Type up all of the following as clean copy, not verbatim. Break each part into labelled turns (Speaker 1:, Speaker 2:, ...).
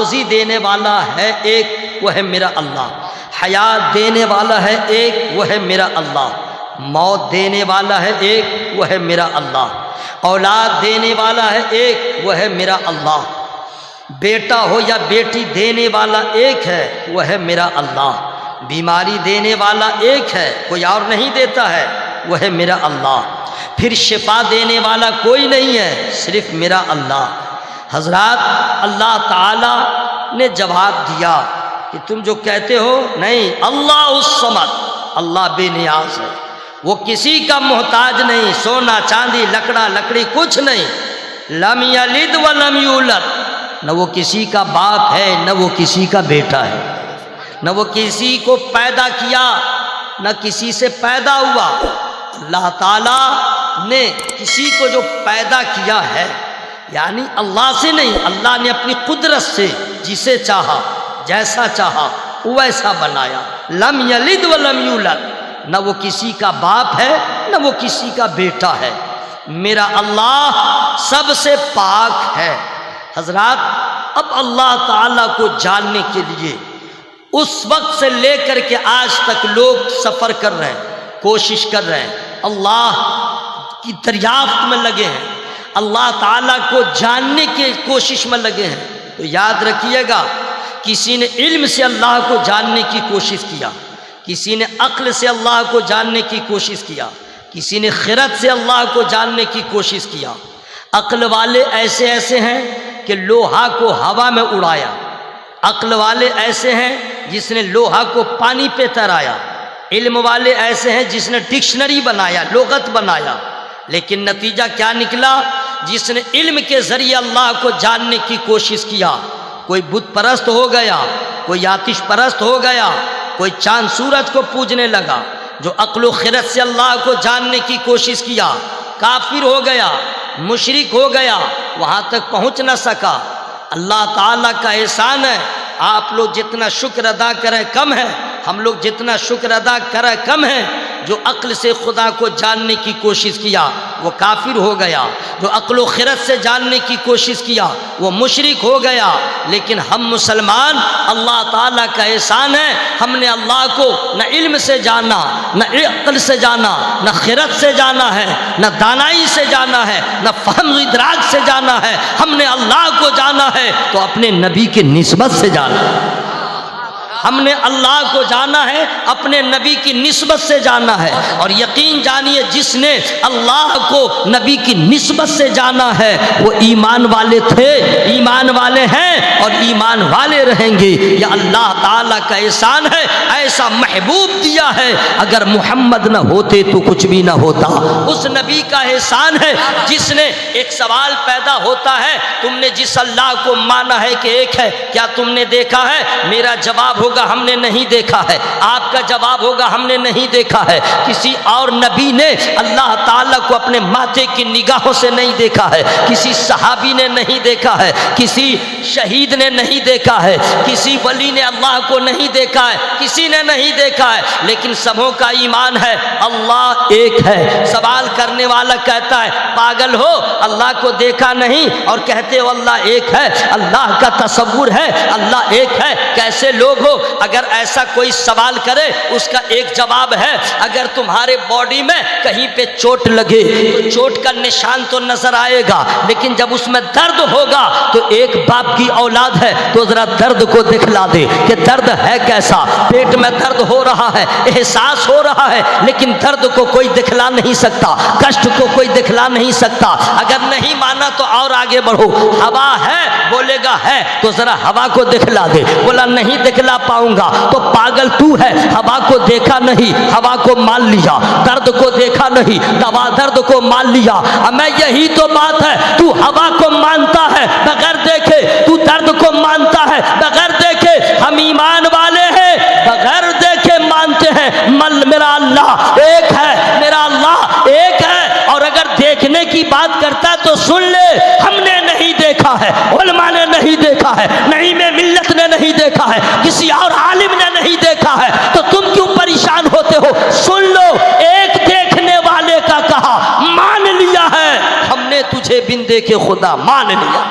Speaker 1: रोज़ी देने वाला है एक, वो है मेरा अल्लाह। हयात देने वाला है एक, वो है मेरा अल्लाह। मौत देने वाला है एक, वो है मेरा अल्लाह। औलाद देने वाला है एक, वो है मेरा अल्लाह। बेटा हो या बेटी देने वाला एक है, वो है मेरा अल्लाह। बीमारी देने वाला एक है, कोई और नहीं देता है, वो है मेरा अल्लाह। फिर शिफा देने वाला कोई नहीं है, सिर्फ मेरा अल्लाह। हजरात, अल्लाह ताला ने जवाब दिया कि तुम जो कहते हो नहीं, अल्लाह उस समद, अल्लाह बेनियाज है, वो किसी का मोहताज नहीं, सोना चांदी लकड़ा लकड़ी कुछ नहीं। लम यलिद व लम यूलद, न वो किसी का बाप है, न वो किसी का बेटा है, न वो किसी को पैदा किया, न किसी से पैदा हुआ। अल्लाह ताला ने किसी को जो पैदा किया है, यानी अल्लाह से नहीं, अल्लाह ने अपनी कुदरत से जिसे चाहा, जैसा चाहा वैसा बनाया। लम यलिद व लम यूलद, न वो किसी का बाप है, न वो किसी का बेटा है। मेरा अल्लाह सबसे पाक है। हजरात, अब अल्लाह ताला को जानने के लिए उस वक्त से लेकर के आज तक लोग सफ़र कर रहे हैं, कोशिश कर रहे हैं, अल्लाह की दरियाफ्त में लगे हैं, अल्लाह ताला को जानने की कोशिश में लगे हैं। तो याद रखिएगा, किसी ने इल्म से अल्लाह को जानने की कोशिश किया, किसी ने अक्ल से अल्लाह को जानने की कोशिश किया, किसी ने खिरत से अल्लाह को जानने की कोशिश किया। अक्ल वाले ऐसे ऐसे हैं कि लोहा को हवा में उड़ाया, अक्ल वाले ऐसे हैं जिसने लोहा को पानी पे तैराया, इल्म वाले ऐसे हैं जिसने डिक्शनरी बनाया, लुगत बनाया। लेकिन नतीजा क्या निकला? जिसने इल्म के ज़रिए अल्लाह को जानने की कोशिश किया, कोई बुत परस्त हो गया, कोई आतिश परस्त हो गया, कोई चांद सूरज को पूजने लगा। जो अक्ल खिरत से अल्लाह को जानने की कोशिश किया, काफिर हो गया, मुशरिक हो गया, वहाँ तक पहुँच न सका। अल्लाह ताला का एहसान है, आप लोग जितना शुक्र अदा करें कम है, हम लोग जितना शुक्र अदा करें कम है। जो अक्ल से खुदा को जानने की कोशिश किया वो काफिर हो गया, जो अक्ल खिरत से जानने की कोशिश किया वो मुशरिक हो गया। लेकिन हम मुसलमान, अल्लाह ताला का एहसान है, हमने अल्लाह को न इल्म से जाना, न अक्ल से जाना, न खिरत से जाना है, न दानाई से जाना है, न फहम इदराक से जाना है। हमने अल्लाह को जाना है तो अपने नबी के निस्बत से जाना है। हमने अल्लाह को जाना है, अपने नबी की निस्बत से जाना है। और यकीन जानिए, जिसने अल्लाह को नबी की निस्बत से जाना है वो ईमान वाले थे, ईमान वाले हैं और ईमान वाले रहेंगे। यह अल्लाह ताला का एहसान है, ऐसा महबूब दिया है, अगर मोहम्मद न होते तो कुछ भी न होता। उस नबी का एहसान है जिसने, एक सवाल पैदा होता है, तुमने जिस अल्लाह को माना है कि एक है, क्या तुमने देखा है? मेरा जवाब होगा हमने नहीं देखा है। आपका जवाब होगा हमने नहीं देखा है। किसी और नबी ने अल्लाह ताला को अपने माथे की निगाहों से नहीं देखा है, किसी सहाबी ने नहीं देखा है, किसी शहीद ने नहीं देखा है, किसी वली ने अल्लाह को नहीं देखा है, किसी ने नहीं देखा है। लेकिन सबों का ईमान है अल्लाह एक है। सवाल करने वाला कहता है पागल हो, अल्लाह को देखा नहीं और कहते हो अल्लाह एक है, अल्लाह का तसव्वुर है, अल्लाह एक है, कैसे लोग हो? अगर ऐसा कोई सवाल करे उसका एक जवाब है, अगर तुम्हारे बॉडी में कहीं पे चोट लगे तो चोट का निशान तो नजर आएगा, लेकिन जब उसमें दर्द होगा तो एक बाप की औलाद है तो जरा दर्द को दिखला दे कि दर्द है कैसा। पेट में दर्द हो रहा है, एहसास हो रहा है, लेकिन दर्द को कोई दिखला नहीं सकता, कष्ट को कोई दिखला नहीं सकता। अगर नहीं माना तो और आगे बढ़ो। हवा है, बोलेगा है, तो जरा हवा को दिखला दे। बोला नहीं दिखला पाऊंगा, तो पागल तू है, हवा को देखा नहीं, हवा को मान लिया, दर्द को देखा नहीं, दवा दर्द को मान लिया। मैं यही तो बात है, तू हवा को मानता है बगैर देखे, तू दर्द को मानता है बगैर देखे। हम ईमान वाले हैं, बगैर देखे मानते हैं मेरा अल्लाह एक है, मेरा अल्लाह एक है। और अगर देखने की बात करता तो सुन ले, हमने नहीं देखा है, उलमा ने नहीं देखा है, नहीं में मिल्लत ने नहीं देखा है, किसी और आलिम ने नहीं देखा है, तो तुम क्यों परेशान होते हो? सुन लो, एक देखने वाले का कहा मान लिया है, हमने तुझे बिन देखे खुदा मान लिया।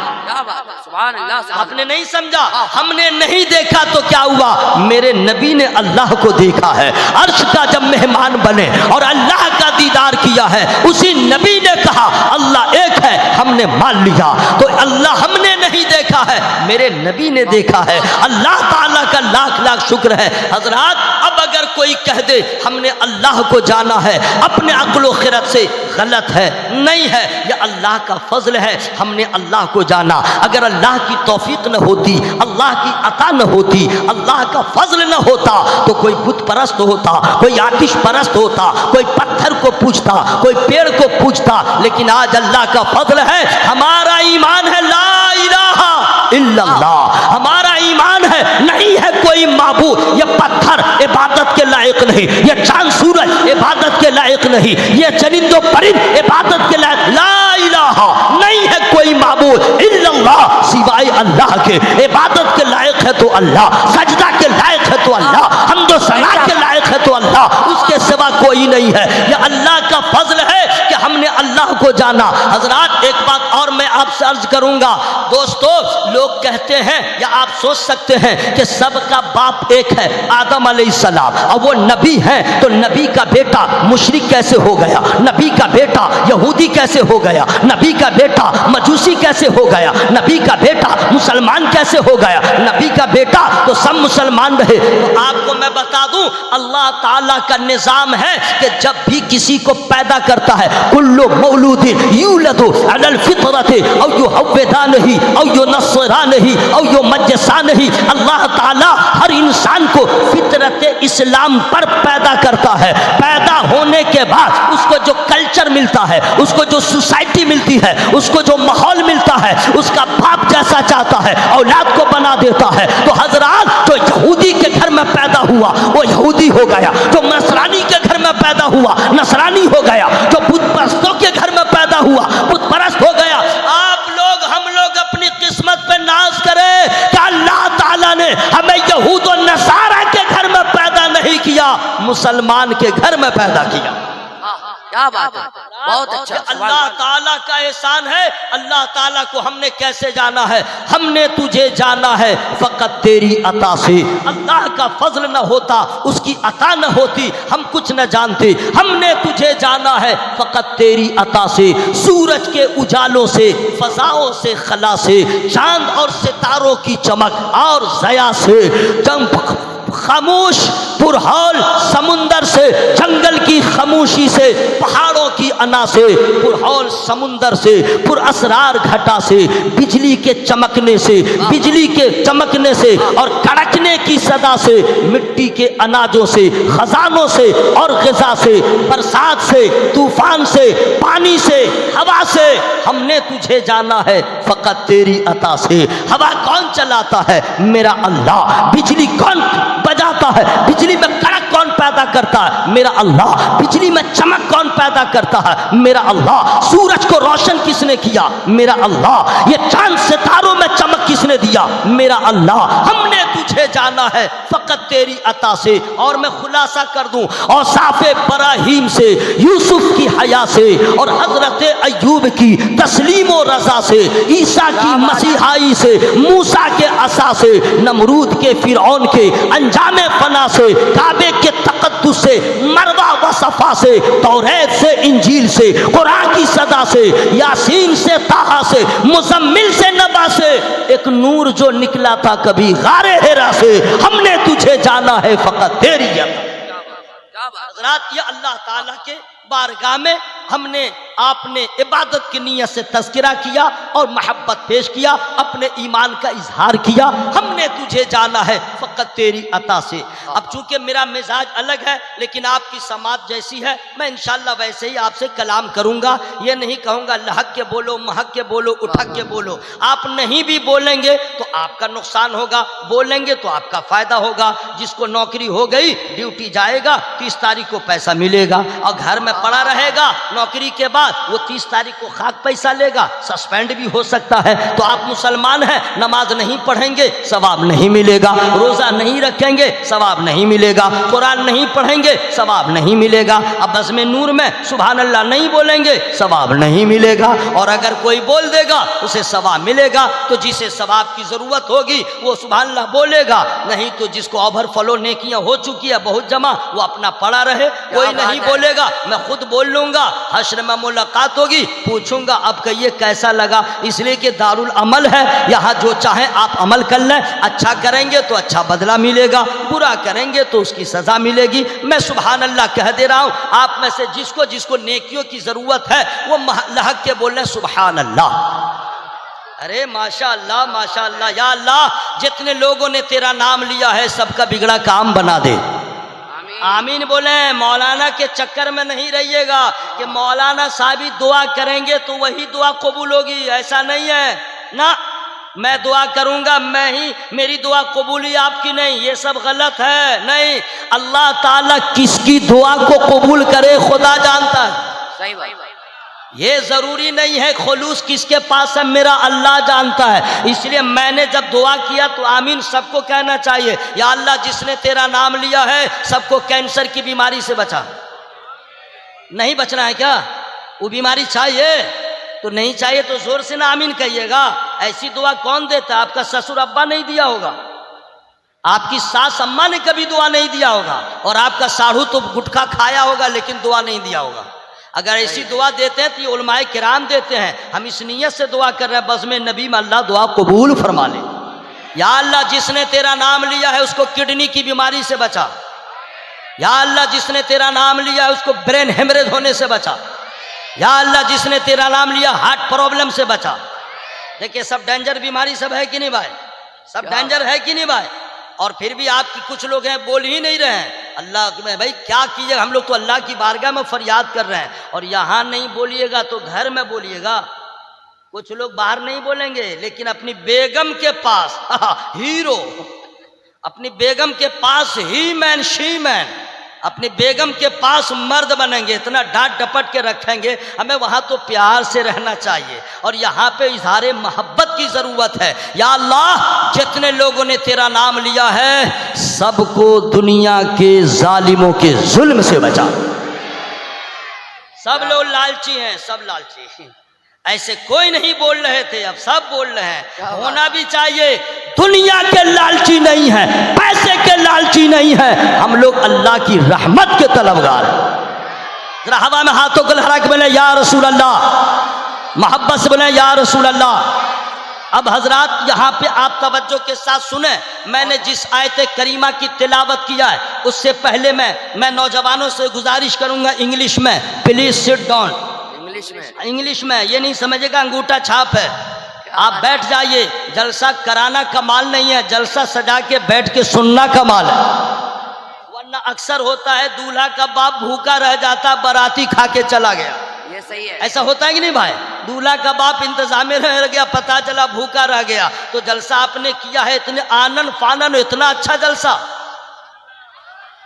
Speaker 2: सुभान अल्लाह,
Speaker 1: आपने नहीं समझा, हमने नहीं देखा तो क्या हुआ, मेरे नबी ने अल्लाह को देखा है। अर्श का जब मेहमान बने और अल्लाह का दीदार किया है, उसी नबी ने कहा अल्लाह एक है, हमने मान लिया। तो अल्लाह हमने नहीं देखा है, मेरे नबी ने देखा है। अल्लाह ताला का लाख लाख शुक्र है। हजरात, अब अगर कोई कह दे हमने अल्लाह को जाना है अपने अक्ल व खिरत से, गलत है, नहीं है। यह अल्लाह का फजल है, हमने अल्लाह को जाना। अगर अल्लाह की तौफीक न होती, अल्लाह की अता न होती, अल्लाह का फजल न होता, तो कोई बुत परस्त होता, कोई आतिश परस्त होता, कोई पत्थर को पूजता, कोई पेड़ को पूजता। लेकिन आज अल्लाह का फजल है, हमारा ईमान है ला इलाहा इल्लल्लाह। हमारा ईमान है नहीं है कोई माबूद, ये पत्थर इबादत के लायक नहीं, ये चांद सूरज इबादत के लायक नहीं, ये चरिंदो परिंद इबादत के लायक, ला इलाहा, नहीं है कोई माबूद इल्लल्लाह, सिवाय अल्लाह के। इबादत के लायक है तो अल्लाह, सजदा के लायक है तो अल्लाह, हमदो सना के लायक है तो अल्लाह, उसके सिवा कोई नहीं है। यह अल्लाह का फजल है कि हमने अल्लाह को जाना। हजरात, एक बात और मैं आपसे अर्ज करूंगा। दोस्तों, लोग कहते हैं या आप सोच सकते हैं कि सबका बाप एक है, आदम अलैहिस्सलाम, और वो नबी है, तो नबी का बेटा मुशरिक कैसे हो गया, नबी का बेटा यहूदी कैसे हो गया, नबी का बेटा मजूसी कैसे हो गया, नबी का बेटा मुसलमान कैसे हो गया, नबी का बेटा तो सब मुसलमान रहे। तो आपको मैं बता दूं, अल्लाह ताला का निजाम है कि जब भी किसी को पैदा करता है, कुल्लु मौलूदिन यूलदु अलल फितरति औ युहव्विदानही औ युनस्सिरानही औ युमज्जिसानही। अल्लाह ताला हर इंसान को फितरत इस्लाम पर पैदा करता है। पैदा होने के बाद उसको जो कल्चर मिलता है, उसको जो सोसाइटी मिलती है, उसको जो माहौल मिलता है, उसका बाप जैसा चाहता है औलाद को बना देता है। तो हजरात, जो यहूदी के घर में पैदा हुआ वो यहूदी हो गया, जो नसरानी के घर में पैदा हुआ नसरानी हो गया, जो बुत परस्तों के घर में पैदा हुआ बुत परस्त हो गया। आप लोग, हम लोग अपनी किस्मत पे नाज करें कि अल्लाह ताला ने हमें यहूद और नसारा के घर में पैदा नहीं किया, मुसलमान के घर में पैदा किया।
Speaker 2: क्या बात है, बहुत अच्छा।
Speaker 1: अल्लाह ताला का एहसान है। अल्लाह ताला को हमने कैसे जाना है, हमने तुझे जाना है फकत तेरी अता से। अल्लाह का फजल न होता, उसकी अता न होती, हम कुछ न जानते। हमने तुझे जाना है फकत तेरी अता से, सूरज के उजालों से, फजाओं से, खला से, चांद और सितारों की चमक और जया से, खामोश पुरहौल समुंदर से, जंगल की खामोशी से, पहाड़ों की अना से, पुरहौल समुंदर से, पुरअसरार घटा से, बिजली के चमकने से, बिजली के चमकने से और कड़कने की सदा से, मिट्टी के अनाजों से, खजानों से और ग़िज़ा से, बरसात से, तूफान से, पानी से, हवा से, हमने तुझे जाना है फ़कत तेरी अता से। हवा कौन चलाता है? मेरा अल्लाह। बिजली कौन बजाता है? बिजली में कड़क कौन पैदा करता है? मेरा अल्लाह। बिजली में चमक कौन पैदा करता है? मेरा अल्लाह। सूरज को रोशन किसने किया? मेरा अल्लाह। ये चांद सितारों में चमक किसने दिया? मेरा अल्लाह। हमने तुझे जाना है फकत तेरी अता से। और मैं खुलासा कर दूं, औसाफ़े इब्राहीम से, यूसुफ की हया से और हजरत अय्यूब की तस्लीम व रज़ा से, ईसा की मसीहाई से, मूसा के असा से, नमरूद के फिरौन के अंजामे फना से, काबे के तक़द्दुस से, मरवा व सफ़ा से, तौरेत से, इंजील से, कुरान की सदा से, यासीन से, ताहा से, मुज़म्मिल से, नबा से, एक नूर जो निकला था कभी गारे हेरा से। हमने तुझे जाना है फकत तेरी हज़रात। ये अल्लाह ताला के बारगाह में हमने आपने इबादत की नीयत से तज़किरा किया और मोहब्बत पेश किया, अपने ईमान का इजहार किया। हमने तुझे जाना है फ़कत तेरी अता से। अब चूंकि मेरा मिजाज अलग है, लेकिन आपकी समात जैसी है, मैं इंशाअल्लाह वैसे ही आपसे कलाम करूँगा। ये नहीं कहूँगा लहक के बोलो, महक के बोलो, उठक के बोलो। आप नहीं भी बोलेंगे तो आपका नुकसान होगा, बोलेंगे तो आपका फ़ायदा होगा। जिसको नौकरी हो गई, ड्यूटी जाएगा, 30 तारीख को पैसा मिलेगा और घर में पड़ा रहेगा। नौकरी के बाद बाद वो 30 तारीख को खाक पैसा लेगा, सस्पेंड भी हो सकता है। तो आप मुसलमान हैं, नमाज नहीं पढ़ेंगे सवाब नहीं मिलेगा, रोज़ा नहीं रखेंगे सवाब नहीं मिलेगा, कुरान नहीं पढ़ेंगे सवाब नहीं मिलेगा, अब बज़्म नूर में सुभान अल्लाह नहीं बोलेंगे सवाब नहीं मिलेगा। और अगर कोई बोल देगा उसे सवाब मिलेगा। तो जिसे सवाब की ज़रूरत होगी वो सुभान अल्लाह बोलेगा, नहीं तो जिसको ओवरफ्लो नेकियां हो चुकी है बहुत जमा, वो अपना पड़ा रहे। कोई नहीं बोलेगा, मैं खुद बोल लूँगा, हश्र में मुलाकात होगी, पूछूंगा अब कहिए कैसा लगा। इसलिए कि दारुल अमल है, यहाँ जो चाहे आप अमल कर लें। अच्छा करेंगे तो अच्छा बदला मिलेगा, बुरा करेंगे तो उसकी सज़ा मिलेगी। मैं सुभान अल्लाह कह दे रहा हूँ, आप में से जिसको जिसको नेकियों की ज़रूरत है वो लहक के बोल रहे सुभान अल्लाह। अरे माशा अल्लाह, या अल्लाह जितने लोगों ने तेरा नाम लिया है सबका बिगड़ा काम बना दे। आमीन बोले। मौलाना के चक्कर में नहीं रहिएगा कि मौलाना साहब ही दुआ करेंगे तो वही दुआ कबूल होगी, ऐसा नहीं है ना। मैं दुआ करूंगा मैं ही, मेरी दुआ कबूली आपकी नहीं, ये सब गलत है। नहीं, अल्लाह ताला किसकी दुआ को कबूल करे खुदा जानता है।
Speaker 2: सही बात।
Speaker 1: ये जरूरी नहीं है खुलूस किसके पास है, मेरा अल्लाह जानता है। इसलिए मैंने जब दुआ किया तो आमीन सबको कहना चाहिए, या अल्लाह जिसने तेरा नाम लिया है सबको कैंसर की बीमारी से बचा। नहीं बचना है क्या? वो बीमारी चाहिए तो नहीं चाहिए तो जोर से ना आमीन कहिएगा। ऐसी दुआ कौन देता? आपका ससुर अब्बा नहीं दिया होगा, आपकी सास अम्मा ने कभी दुआ नहीं दिया होगा, और आपका साढ़ू तो गुटखा खाया होगा लेकिन दुआ नहीं दिया होगा। अगर ऐसी दुआ देते हैं तो ये उलमाए किराम देते हैं। हम इस नीयत से दुआ कर रहे हैं बज़्म नबी में अल्लाह दुआ कबूल फरमा ले। या अल्लाह जिसने तेरा नाम लिया है उसको किडनी की बीमारी से बचा। या अल्लाह जिसने तेरा नाम लिया है उसको ब्रेन हेमरेज होने से बचा। या अल्लाह जिसने तेरा नाम लिया हार्ट प्रॉब्लम से बचा। देखिए सब डेंजर बीमारी सब है कि नहीं भाई? सब डेंजर है कि नहीं भाई? और फिर भी आपकी कुछ लोग हैं बोल ही नहीं रहे हैं। अल्लाह में भाई क्या कीजिएगा, हम लोग तो अल्लाह की बारगाह में फरियाद कर रहे हैं, और यहाँ नहीं बोलिएगा तो घर में बोलिएगा। कुछ लोग बाहर नहीं बोलेंगे लेकिन अपनी बेगम के पास हीरो, अपनी बेगम के पास ही मैन शी मैन, अपनी बेगम के पास मर्द बनेंगे, इतना डांट डपट के रखेंगे। हमें वहाँ तो प्यार से रहना चाहिए और यहाँ पे इजहार मोहब्बत की ज़रूरत है। या अल्लाह जितने लोगों ने तेरा नाम लिया है सबको दुनिया के जालिमों के जुल्म से बचा। सब लोग लालची हैं, सब लालची, ऐसे कोई नहीं बोल रहे थे, अब सब बोल रहे हैं। होना भी चाहिए। दुनिया के लालची नहीं है, पैसे के लालची नहीं है, हम लोग अल्लाह की रहमत के तलबगार हैं। जरा हवा में हाथों को लहरा के बोले या रसूल अल्लाह, मोहब्बत से बोले या रसूल अल्लाह। अब हजरात यहाँ पे आप तवज्जो के साथ सुने, मैंने जिस आयत करीमा की तिलावत किया है उससे पहले मैं नौजवानों से गुजारिश करूंगा इंग्लिश में, प्लीज सिट डाउन। इंग्लिश में ये नहीं समझेगा अंगूठा छाप है, आप बैठ जाइए। जलसा कराना कमाल नहीं है, जलसा सजा के बैठ के सुनना कमाल है। वरना अक्सर होता है दूल्हा का बाप भूखा रह जाता, बाराती खा के चला गया।
Speaker 2: ये सही है।
Speaker 1: ऐसा होता है कि नहीं भाई? दूल्हा का बाप इंतजाम में रह गया, पता चला भूखा रह गया। तो जलसा आपने किया है इतने आनन फानन, इतना अच्छा जलसा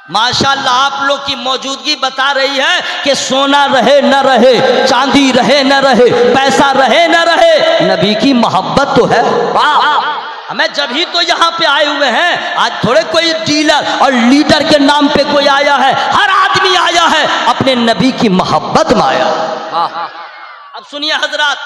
Speaker 1: माशाल्लाह, आप लोग की मौजूदगी बता रही है कि सोना रहे न रहे, चांदी रहे न रहे, पैसा रहे न रहे, नबी की मोहब्बत तो है। हमें जब ही तो यहाँ पे आए हुए हैं, आज थोड़े कोई डीलर और लीडर के नाम पे कोई आया है, हर आदमी आया है अपने नबी की मोहब्बत में आया। अब सुनिए हजरात,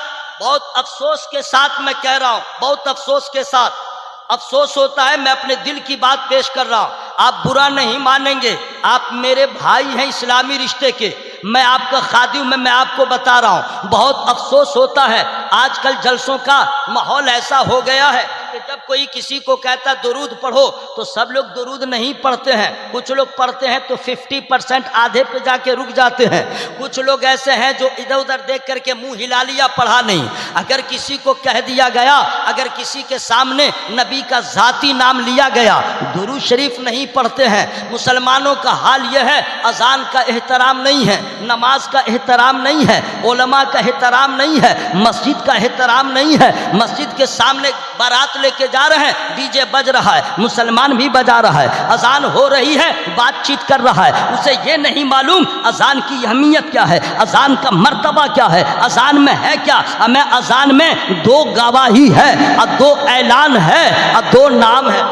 Speaker 1: बहुत अफसोस के साथ मैं कह रहा हूँ, बहुत अफसोस के साथ, अफसोस होता है, मैं अपने दिल की बात पेश कर रहा हूँ। आप बुरा नहीं मानेंगे, आप मेरे भाई हैं इस्लामी रिश्ते के, मैं आपका खादिम हूं, मैं आपको बता रहा हूँ। बहुत अफसोस होता है, आजकल जलसों का माहौल ऐसा हो गया है कि जब कोई किसी को कहता दुरूद पढ़ो तो सब लोग दुरूद नहीं पढ़ते हैं। कुछ लोग पढ़ते हैं तो 50% आधे पे जाके रुक जाते हैं। कुछ लोग ऐसे हैं जो इधर उधर देख करके मुंह हिला लिया, पढ़ा नहीं। अगर किसी को कह दिया गया, अगर किसी के सामने नबी का ज़ाती नाम लिया गया, दुरूद शरीफ नहीं पढ़ते हैं। मुसलमानों का हाल यह है, अजान का एहतराम नहीं है, नमाज का एहतराम नहीं है, उलमा का एहतराम नहीं है, मस्जिद का एहतराम नहीं है। मस्जिद के सामने बारात लेके जा रहे हैं, डीजे बज रहा है, मुसलमान भी बजा रहा है, अजान हो रही है, बातचीत कर रहा है, उसे ये नहीं मालूम अजान की अहमियत क्या है, अजान का मर्तबा क्या है, अजान में है क्या। हमें अजान में 2 गवाही है और 2 ऐलान है और 2 नाम है।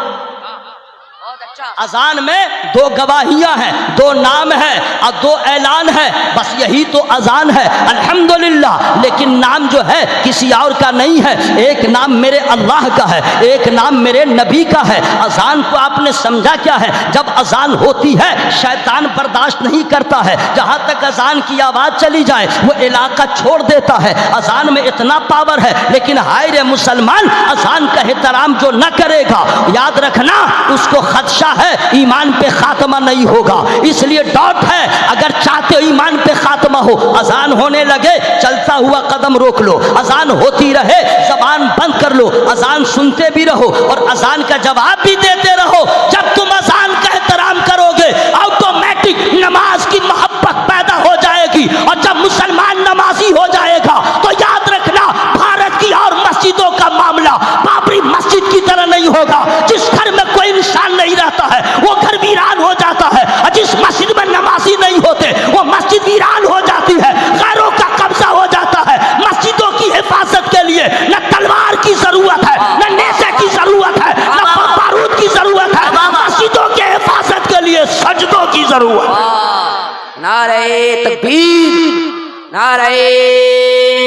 Speaker 1: अजान में 2 गवाहियां हैं, 2 नाम है और 2 ऐलान है, बस यही तो अजान है। अल्हम्दुलिल्लाह। लेकिन नाम जो है किसी और का नहीं है, एक नाम मेरे अल्लाह का है, एक नाम मेरे नबी का है। अजान को आपने समझा क्या है? जब अजान होती है शैतान बर्दाश्त नहीं करता है, जहां तक अजान की आवाज चली जाए वो इलाका छोड़ देता है। अजान में इतना पावर है, लेकिन हाय रे मुसलमान, अजान का एहतराम जो न करेगा, याद रखना उसको खदशा है, ईमान पे खात्मा नहीं होगा। इसलिए डॉट है, अगर चाहते हो ईमान पे खात्मा हो, अजान होने लगे चलता हुआ कदम रोक लो, अजान होती रहे जबान बंद कर लो, अजान सुनते भी रहो और अजान का जवाब भी देते रहो। जब तुम अजान का एहतराम करोगे ऑटोमेटिक नमाज की मोहब्बत पैदा हो जाएगी, और जब मुसलमान नमाजी हो जाएगा तो याद रखना भारत की और मस्जिदों का मामला बाबरी मस्जिद की तरह नहीं होगा। जिस घर में कोई इंसान नहीं रहता है वो घर वीरान हो जाता है, और जिस मस्जिद में नमाजी नहीं होते वो मस्जिद वीरान हो जाती है, गैरों का कब्जा हो जाता है। मस्जिदों की हिफाजत के लिए न तलवार की जरूरत है, न नेज़े की जरूरत है, न बारूद की जरूरत है, मस्जिदों के हिफाजत के लिए सजदों की जरूरत है।
Speaker 2: नारे तकबीर, नारे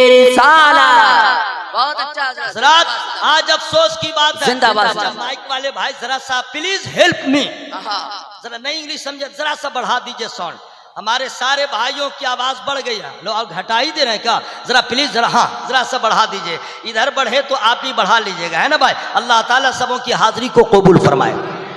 Speaker 2: रिसालत। बहुत अच्छा
Speaker 1: हज़रात, आज अफसोस की बात है,
Speaker 2: जिंदाबाद।
Speaker 1: माइक वाले भाई जरा सा प्लीज हेल्प मी, जरा नहीं इंग्लिश समझे, जरा सा बढ़ा दीजिए साउंड। हमारे सारे भाइयों की आवाज बढ़ गई है, लोग आप घटा ही दे रहे हैं क्या? जरा प्लीज जरा, हाँ जरा सा बढ़ा दीजिए, इधर बढ़े तो आप भी बढ़ा लीजिएगा, है ना भाई। अल्लाह ताला सबों की हाजिरी को कबूल फरमाए।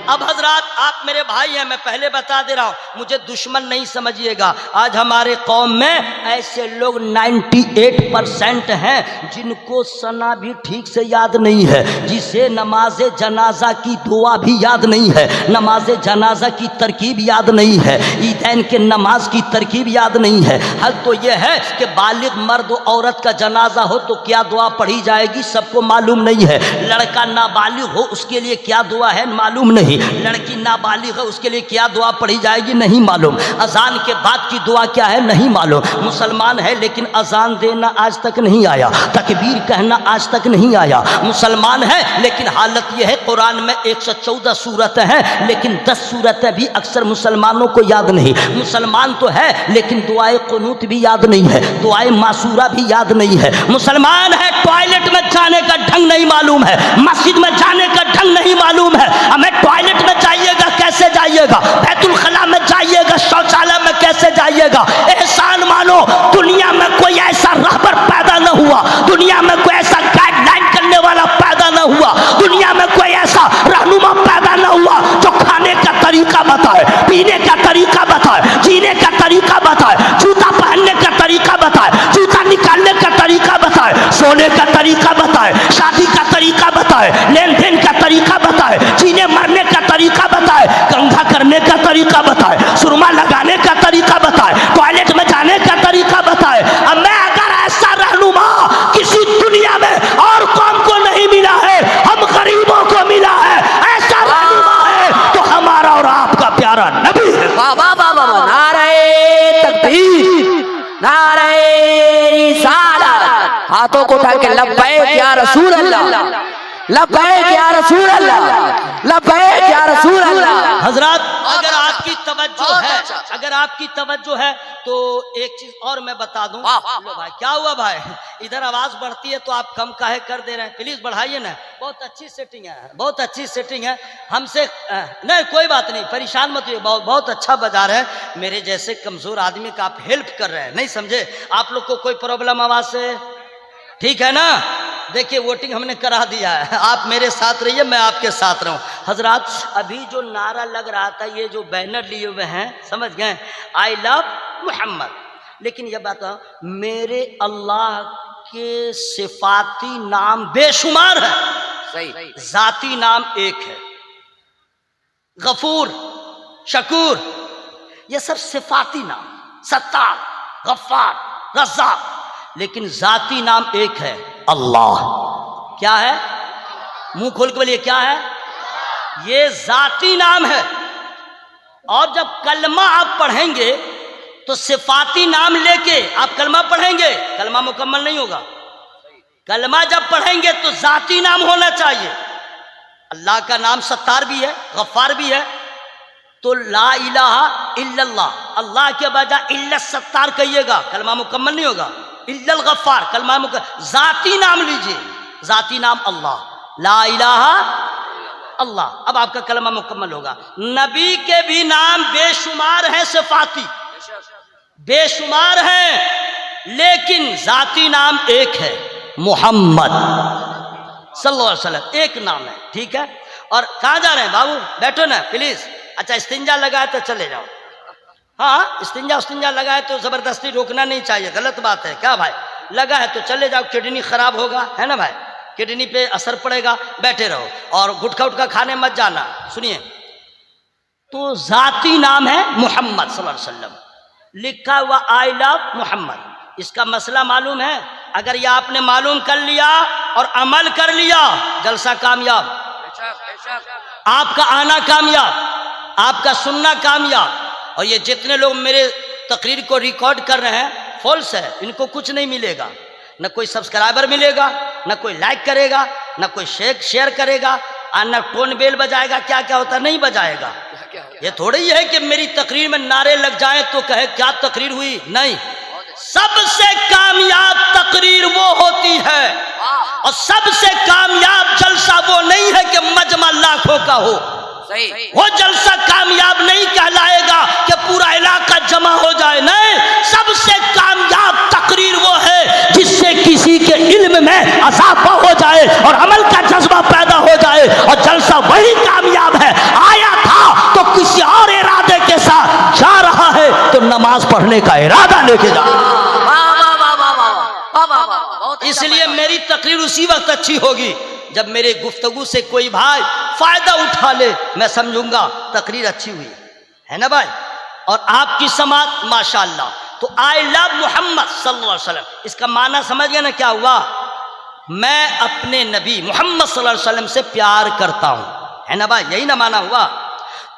Speaker 1: अब हजरात, आप मेरे भाई हैं, मैं पहले बता दे रहा हूं, मुझे दुश्मन नहीं समझिएगा। आज हमारे कौम में ऐसे लोग 98% हैं जिनको सना भी ठीक से याद नहीं है, जिसे नमाज जनाजा की दुआ भी याद नहीं है, नमाज जनाजा की तरकीब याद नहीं है, ईदैन के नमाज की तरकीब याद नहीं है। हल तो यह है कि बालिग मर्द औरत का जनाजा हो तो क्या दुआ पढ़ी जाएगी सबको मालूम नहीं है, लड़का नाबालिग हो उसके लिए क्या दुआ है मालूम नहीं, लड़की नाबालिग है उसके लिए क्या दुआ पढ़ी जाएगी नहीं मालूम, अजान के बाद की दुआ क्या है नहीं मालूम। मुसलमान है लेकिन अजान देना आज तक नहीं आया, तकबीर कहना आज तक नहीं आया। मुसलमान है लेकिन हालत यह है, कुरान में 114 सूरतें हैं लेकिन 10 सूरतें भी अक्सर मुसलमानों को याद नहीं। मुसलमान तो है लेकिन दुआए कुनूत भी याद नहीं है, दुआए मासूरा भी याद नहीं है। मुसलमान है, टॉयलेट में जाने का ढंग नहीं मालूम है, मस्जिद में जाने का ढंग नहीं मालूम है। हमें टॉयलेट में जाइएगा कैसे जाइएगा, बैतुल खला में जाइएगा शौचालय में कैसे जाइएगा। एहसान मानो, दुनिया में कोई ऐसा रहबर पैदा न हुआ, दुनिया में कोई ऐसा गाइडलाइन करने वाला पैदा न हुआ, दुनिया में कोई ऐसा रहनुमा पैदा न हुआ जो खाने का तरीका बताए, पीने का तरीका बताए, जीने का तरीका बताए, जूता पहनने का तरीका बताए, जूता निकालने का तरीका बताए, सोने का तरीका बताए, शादी का तरीका बताए, लेन देन का तरीका बताए, जीने मरने का तरीका बताए, गंगा करने का तरीका बताए, सुरमा लगाने का तरीका बताए, टॉयलेट में जाने का तरीका बताए। अब मैं अगर ऐसा रहनुमा किसी दुनिया में और कौम को नहीं मिला है, हम गरीबों को मिला है, ऐसा रहनुमा है तो हमारा और आपका प्यारा नबी है।
Speaker 2: बाबा बाबा नारे तकबीर, नारे रिसालत। हाथों को उठा के लब्बैक या रसूल अल्लाह, लब्बैक या रसूल अल्लाह, लब्बैक या रसूल अल्लाह।
Speaker 1: हजरत, अगर आपकी तवज्जो है, अगर आपकी तवज्जो है तो एक चीज और मैं बता दूं। लो भाई, क्या हुआ भाई, इधर आवाज बढ़ती है तो आप कम काहे कर दे रहे हैं, प्लीज बढ़ाइए ना। बहुत अच्छी सेटिंग है, बहुत अच्छी सेटिंग है। हमसे नहीं, कोई बात नहीं, परेशान मत होइए, बहुत अच्छा बजा रहे हैं। मेरे जैसे कमजोर आदमी का आप हेल्प कर रहे हैं, नहीं समझे। आप लोग को कोई प्रॉब्लम आवाज से, ठीक है ना। देखिए वोटिंग हमने करा दिया है, आप मेरे साथ रहिए, मैं आपके साथ रहूं। हजरात, अभी जो नारा लग रहा था, ये जो बैनर लिए हुए हैं, समझ गए, आई लव मोहम्मद, लेकिन ये बात मेरे अल्लाह के सिफाती नाम बेशुमार है,
Speaker 2: सही,
Speaker 1: जाती नाम एक है, गफूर, शकूर, ये सब सिफाती नाम, सत्तार, गफ्फार, रज़्ज़ाक़, लेकिन जाती नाम एक है, अल्लाह। क्या है? मुंह खोल के बोलिए क्या है? ये जाती नाम है। और जब कलमा आप पढ़ेंगे तो सिफाती नाम लेके आप कलमा पढ़ेंगे, कलमा मुकम्मल नहीं होगा। कलमा जब पढ़ेंगे तो जाती नाम होना चाहिए। अल्लाह का नाम सत्तार भी है, गफ्फार भी है, तो ला इलाहा इल्लल्लाह, अल्लाह के बजाय इल्ला सत्तार कहिएगा, कलमा मुकम्मल नहीं होगा। इल्लल गफ्फार कलमा मुकम्मल। जाती नाम लीजिए, जाती नाम अल्लाह, ला इलाहा अल्लाह, अब आपका कलमा मुकम्मल होगा। नबी के भी नाम बेशुमार हैं, सिफाती बेशुमार हैं, लेकिन जाती नाम एक है, मोहम्मद सल्लल्लाहु अलैहि वसल्लम, एक नाम है। ठीक है, और कहाँ जा रहे हैं बाबू? बैठो ना प्लीज। अच्छा, इस्तिंजा लगा है तो चले जाओ। हाँ, इस्तिंजा लगा है तो जबरदस्ती रोकना नहीं चाहिए, गलत बात है। क्या भाई, लगा है तो चले जाओ, किडनी खराब होगा, है ना भाई, किडनी पे असर पड़ेगा, बैठे रहो। और गुटखा उटखा खाने मत जाना। सुनिए, तो जाती नाम है मोहम्मद सल्लल्लाहु अलैहि वसल्लम, लिखा हुआ आई लव मोहम्मद। इसका मसला मालूम है? अगर ये आपने मालूम कर लिया और अमल कर लिया, जलसा कामयाब, आपका आना कामयाब, आपका सुनना कामयाब। और ये जितने लोग मेरे तकरीर को रिकॉर्ड कर रहे हैं, फॉल्स है, इनको कुछ नहीं मिलेगा, न कोई सब्सक्राइबर मिलेगा, न कोई लाइक करेगा, न कोई शेयर करेगा, और न टोन बेल बजाएगा, क्या क्या होता नहीं बजाएगा। ये थोड़ी ही है कि मेरी तकरीर में नारे लग जाएं तो कहे क्या तकरीर हुई, नहीं। सबसे कामयाब तकरीर वो होती है और सबसे कामयाब जलसा वो नहीं है कि मजमा लाखों का हो। वो जलसा कामयाब नहीं कहलाएगा कि पूरा इलाका जमा हो जाए, नहीं। सबसे कामयाब तकरीर वो है जिससे किसी के इल्म में अज़ाफ़ा हो जाए और अमल का जज्बा पैदा हो जाए, और जलसा वही कामयाब है। आया था तो किसी और इरादे के साथ जा रहा है तो नमाज पढ़ने का इरादा लेके जा। इसलिए मेरी तकरीर उसी वक्त अच्छी होगी जब मेरे गुफ्तगू से कोई भाई फायदा उठा ले, मैं समझूंगा तकरीर अच्छी हुई है ना भाई। और आपकी समात माशाअल्लाह। तो आई लव मोहम्मद सल्लल्लाहु अलैहि वसल्लम, इसका माना समझ गए ना क्या हुआ? मैं अपने नबी मोहम्मद सल्लल्लाहु अलैहि वसल्लम से प्यार करता हूं, है ना भाई, यही ना माना हुआ।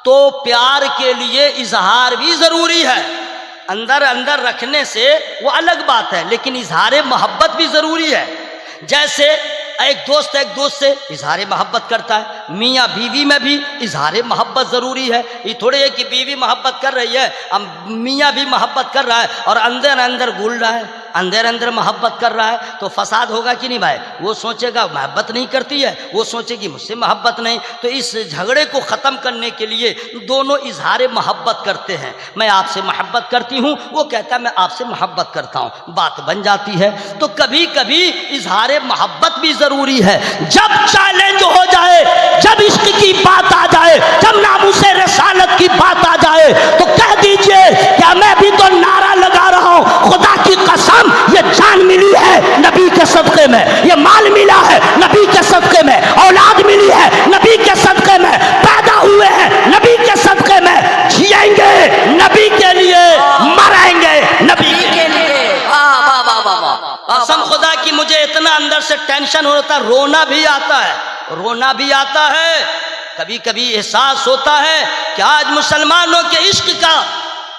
Speaker 1: तो प्यार के लिए इजहार भी जरूरी है, अंदर अंदर रखने से वो अलग बात है, लेकिन इजहार मोहब्बत भी जरूरी है। जैसे एक दोस्त से इजहार मोहब्बत करता है, मियाँ बीवी में भी इजहार मोहब्बत ज़रूरी है। ये थोड़े है कि बीवी मोहब्बत कर रही है, अब मियाँ भी मोहब्बत कर रहा है और अंदर अंदर घुल रहा है, अंदर अंदर मोहब्बत कर रहा है, तो फसाद होगा कि नहीं भाई? वो सोचेगा मोहब्बत नहीं करती है, वो सोचेगी मुझसे मोहब्बत नहीं। तो इस झगड़े को ख़त्म करने के लिए दोनों इजहार मोहब्बत करते हैं। मैं आपसे मोहब्बत करती हूँ, वो कहता है मैं आपसे मोहब्बत करता हूँ, बात बन जाती है। तो कभी कभी इजहार मोहब्बत भी ज़रूरी है। जब चैलेंज हो जाए, जब इश्क की बात आ जाए, जब नामूसे रसालत की बात आ जाए, तो कह दीजिए क्या मैं भी तो नारा लगा रहा हूँ, खुदा की कसम ये जान मिली है नबी के सदक़े में, ये माल मिला है नबी के सदक़े में, औलाद मिली है नबी के सदक़े में, पैदा हुए हैं नबी के सदक़े में, जिएंगे नबी के लिए, मरेंगे नबी के लिए। कसम खुदा की मुझे इतना अंदर से टेंशन होता है, रोना भी आता है, कभी कभी एहसास होता है कि आज मुसलमानों के इश्क का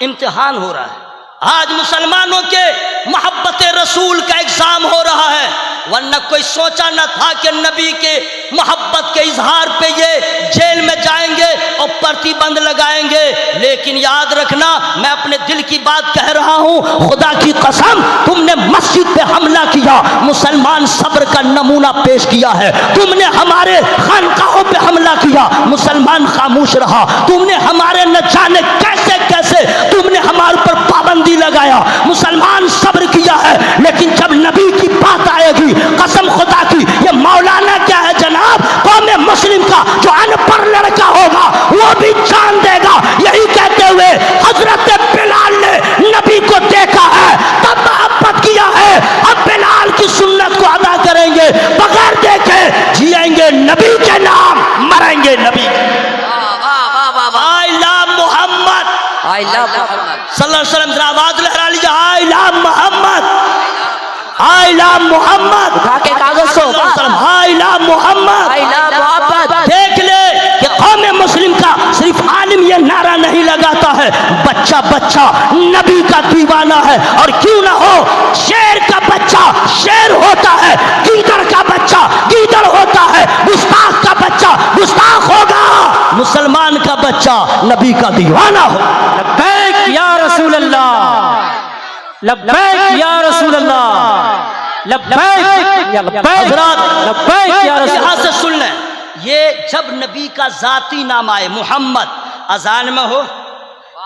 Speaker 1: इम्तिहान हो रहा है, आज मुसलमानों के मोहब्बत रसूल का एग्जाम हो रहा है। वरना कोई सोचा न था कि नबी के मोहब्बत के इजहार पे ये जेल में जाएंगे और प्रतिबंध लगाएंगे। लेकिन याद रखना, मैं अपने दिल की बात कह रहा हूँ, खुदा की कसम तुमने मस्जिद पे हमला किया, मुसलमान सब्र का नमूना पेश किया है। तुमने हमारे खानकाहों पे हमला किया, मुसलमान खामोश रहा। तुमने हमारे न जाने कैसे कैसे तुमने हमारे ऊपर पाबंदी लगाया, मुसलमान सब्र किया है। लेकिन जब नबी की बात आएगी, कसम खुदा की, ये मौलाना क्या है जनाब, कौम मुस्लिम का जो अनपढ़ लड़का होगा वो भी जान देगा। यही कहते हुए हजरत बिलाल ने नबी को देखा है, तब मोहब्बत किया है। अब बिलाल की सुन्नत को अदा करेंगे, बगैर देखे जिएंगे नबी के नाम, मरेंगे नबी। I love Mohammad, I love Mohammad सल्लल्लाहु अलैहि वसल्लम। आवाज लहरा लीजिए, I love Mohammad. I love Mohammad,
Speaker 2: उठा के कागज को,
Speaker 1: I love Mohammad,
Speaker 2: I love Mohammad.
Speaker 1: देख ले कि कौम मुस्लिम का सिर्फ आलिम ये नारा नहीं लगाता है, बच्चा बच्चा नबी का दीवाना है। और क्यों ना हो, शेर का बच्चा शेर होता है, गीदड़ का बच्चा गीदड़ होता है, गुस्ताख का बच्चा गुस्ताख होगा, मुसलमान का बच्चा नबी का दीवाना हो।
Speaker 3: लब्बैक या रसूल अल्लाह, लब्बैक या रसूल अल्लाह, लब्बैक या लब्बैक, लब्बैक या रसूल।
Speaker 1: यहाँ से सुन लें, ये जब नबी का जाती नाम आए, मोहम्मद, अजान में हो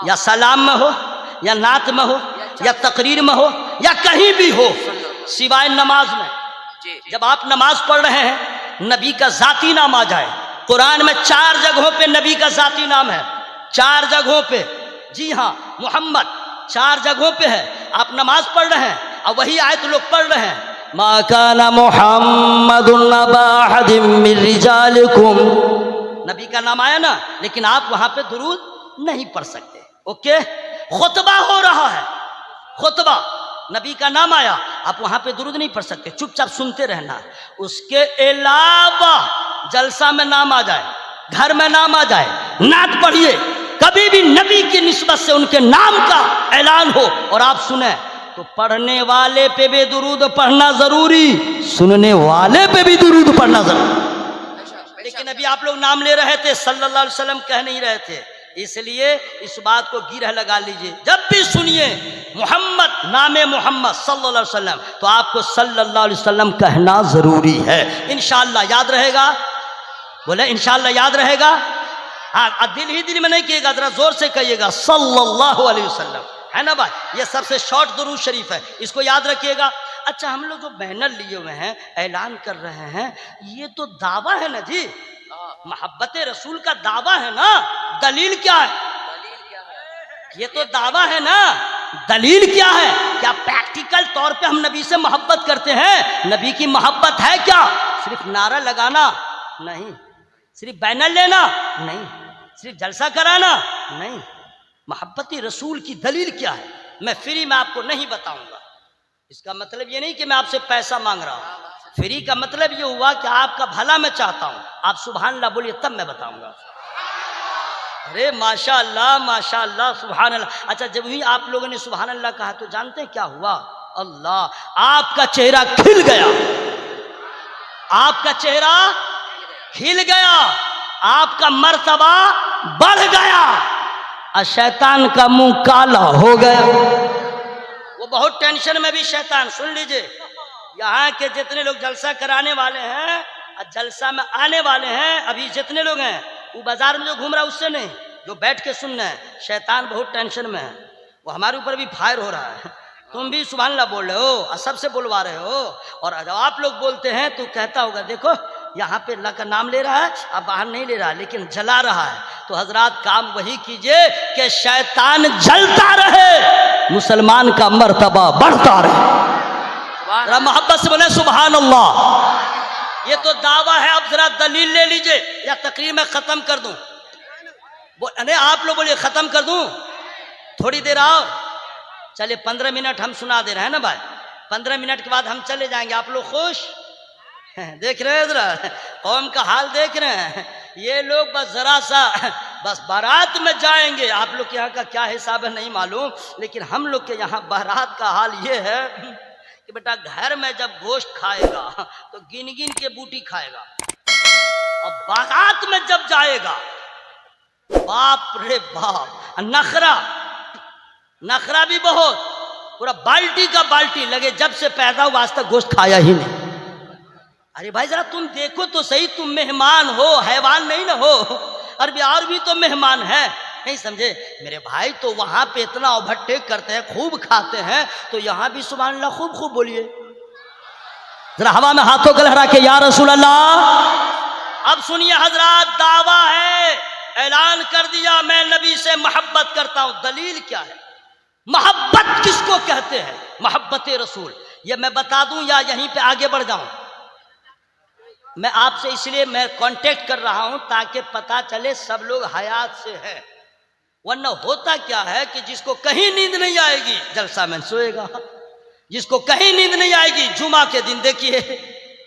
Speaker 1: या सलाम में हो या नात में हो या तकरीर में हो या कहीं भी हो, सिवाय नमाज में, जब आप नमाज पढ़ रहे हैं नबी का जाती नाम आ जाए। कुरान में 4 जगहों पे नबी का जाती नाम है, 4 जगहों पे, जी हाँ, मोहम्मद 4 जगहों पे है। आप नमाज पढ़ रहे हैं और वही आयत लोग पढ़ रहे हैं, मा काना मुहम्मदुन अबा अहदिम मिन रिजालिकुम, नबी का नाम आया ना, लेकिन आप वहां पे दुरूद नहीं पढ़ सकते। ओके, खुतबा हो रहा है, खुतबा, नबी का नाम आया, आप वहां पे दुरूद नहीं पढ़ सकते, चुपचाप सुनते रहना। उसके अलावा जलसा में नाम आ जाए, घर में नाम आ जाए, नात पढ़िए, कभी भी नबी की निस्बत से उनके नाम का ऐलान हो और आप सुने, तो पढ़ने वाले पे भी दुरूद पढ़ना जरूरी, सुनने वाले पे भी दुरूद पढ़ना जरूरी। लेकिन अभी आप लोग नाम ले रहे थे, सल्लल्लाहु अलैहि वसल्लम कह नहीं रहे थे, इसलिए इस बात को गिरह लगा लीजिए, जब भी सुनिए मोहम्मद, नामे मोहम्मद सल्लल्लाहु अलैहि वसल्लम, तो आपको सल्लल्लाहु अलैहि वसल्लम कहना जरूरी है। इंशाअल्लाह याद रहेगा, बोले इंशाअल्लाह याद रहेगा। हाँ, दिल ही दिल में नहीं कहिएगा, जरा जोर से कहिएगा सल्लल्लाहु अलैहि वसल्लम, है ना भाई, ये सबसे शॉर्ट दुरूद शरीफ है, इसको याद रखिएगा। अच्छा, हम लोग जो बैनर लिए हुए हैं, ऐलान कर रहे हैं, ये तो दावा है ना जी, मोहब्बत रसूल का दावा है ना, दलील क्या है? ये तो दावा है ना, दलील क्या है? क्या प्रैक्टिकल तौर पे हम नबी से मोहब्बत करते हैं? नबी की मोहब्बत है क्या? सिर्फ नारा लगाना नहीं, सिर्फ बैनर लेना नहीं, सिर्फ जलसा कराना नहीं, मोहब्बत रसूल की दलील क्या है? मैं फ्री में आपको नहीं बताऊंगा। इसका मतलब ये नहीं कि मैं आपसे पैसा मांग रहा हूं, फ्री का मतलब ये हुआ कि आपका भला मैं चाहता हूं, आप सुभान अल्लाह बोलिए तब मैं बताऊंगा। अरे माशाअल्लाह माशाअल्लाह सुभान अल्लाह। अच्छा, जब ही आप लोगों ने सुभान अल्लाह कहा तो जानते हैं क्या हुआ? अल्लाह, आपका चेहरा खिल गया, आपका चेहरा खिल गया, आपका मर्तबा बढ़ गया और शैतान का मुंह काला हो गया। वो बहुत टेंशन में भी शैतान, सुन लीजिए, यहाँ के जितने लोग जलसा कराने वाले हैं और जलसा में आने वाले हैं, अभी जितने लोग हैं, वो बाजार में जो घूम रहा है उससे नहीं, जो बैठ के सुन रहे हैं, शैतान बहुत टेंशन में है, वो हमारे ऊपर भी फायर हो रहा है। तुम भी सुभान अल्लाह बोल रहे हो और सबसे बुलवा रहे हो, और जब आप लोग बोलते हैं तो कहता होगा देखो यहाँ पे अल्लाह का नाम ले रहा है, अब बाहर नहीं ले रहा, लेकिन जला रहा है। तो हजरात काम वही कीजिए कि शैतान जलता रहे, मुसलमान का मर्तबा बढ़ता रहे। मोहब्बत से बोले सुभान अल्लाह। ये तो दावा है, अब जरा दलील ले लीजिए या तकरीर में खत्म कर दूं। अरे आप लोग बोलिए खत्म कर दूं, थोड़ी देर आओ, चलिए 15 मिनट हम सुना दे रहे हैं ना भाई, 15 मिनट के बाद हम चले जाएंगे। आप लोग खुश देख रहे हैं, जरा कौम का हाल देख रहे हैं। ये लोग बस जरा सा बस बारात में जाएंगे, आप लोग के यहाँ का क्या हिसाब है नहीं मालूम, लेकिन हम लोग के यहाँ बारात का हाल ये है कि बेटा घर में जब गोश्त खाएगा तो गिन गिन के बूटी खाएगा, और बारात में जब जाएगा बाप रे बाप, नखरा नखरा भी बहुत, पूरा बाल्टी का बाल्टी लगे, जब से पैदा हुआ आज तक गोश्त खाया ही नहीं। अरे भाई जरा तुम देखो तो सही, तुम मेहमान हो, हैवान नहीं ना हो। और भी तो मेहमान है, नहीं समझे मेरे भाई। तो वहां पे इतना ओवरटेक करते हैं, खूब खाते हैं, तो यहाँ भी सुभान अल्लाह खूब खूब बोलिए, जरा हवा में हाथों को लहरा के या रसूल अल्लाह। अब सुनिए हजरात, दावा है, ऐलान कर दिया मैं नबी से मोहब्बत करता हूं। दलील क्या है? मोहब्बत किसको कहते हैं? मोहब्बत रसूल। ये मैं बता दूं या यहीं पे आगे बढ़ जाऊं? मैं आपसे इसलिए मैं कांटेक्ट कर रहा हूं ताकि पता चले सब लोग हयात से हैं, वरना होता क्या है कि जिसको कहीं नींद नहीं आएगी जलसा में सोएगा, जिसको कहीं नींद नहीं आएगी, जुमा के दिन देखिए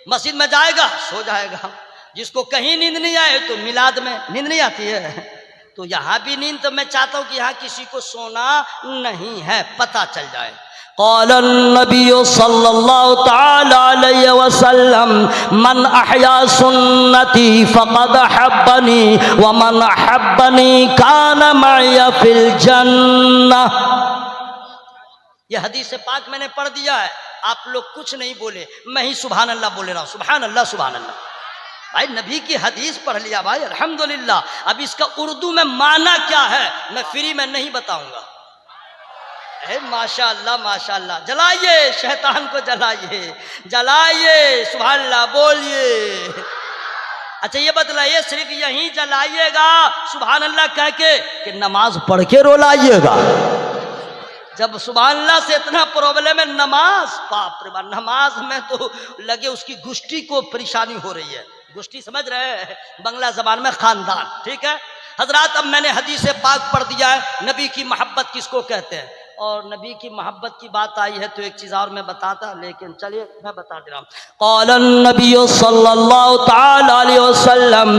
Speaker 1: मस्जिद में जाएगा सो जाएगा। जिसको कहीं नींद नहीं आए तो मिलाद में नींद नहीं आती है। तो यहाँ भी नींद, तो मैं चाहता हूँ कि यहाँ किसी को सोना नहीं है, पता चल जाए। क़ालन नबी सल्लल्लाहु तआला अलैहि वसल्लम मन अहया सुन्नती फ़क़द अहब्बनी व मन अहब्बनी कान मअय फिल जन्नह। ये हदीस पाक मैंने पढ़ दिया है, आप लोग कुछ नहीं बोले, मैं ही सुभान अल्लाह बोले रहा हूँ। सुभान अल्लाह सुभान अल्लाह। भाई नबी की हदीस पढ़ लिया भाई, अल्हम्दुलिल्लाह। अब इसका उर्दू में माना क्या है मैं फ्री में नहीं बताऊंगा। माशाअल्लाह माशाअल्लाह। जलाइए शैतान को, जलाइए जलाइए, सुभान अल्लाह बोलिए। अच्छा ये बतलाइए, सिर्फ यहीं जलाइएगा सुभान अल्लाह कह के कि नमाज पढ़ के रोलाइएगा? जब सुभान अल्लाह से इतना प्रॉब्लम है, नमाज, बाप रे बाप, नमाज में तो लगे उसकी गुष्टी को परेशानी हो रही है। गुष्टी समझ रहे हैं बंगला जबान में खानदान, ठीक है हजरात। अब मैंने हदीस पाक पढ़ दिया है, नबी की मोहब्बत किसको कहते हैं। और नबी की मोहब्बत की बात आई है तो एक चीज़ और मैं बताता, लेकिन चलिए मैं बता दे रहा हूँ। क़ालन नबी सल्लल्लाहु तआला अलैहि वसल्लम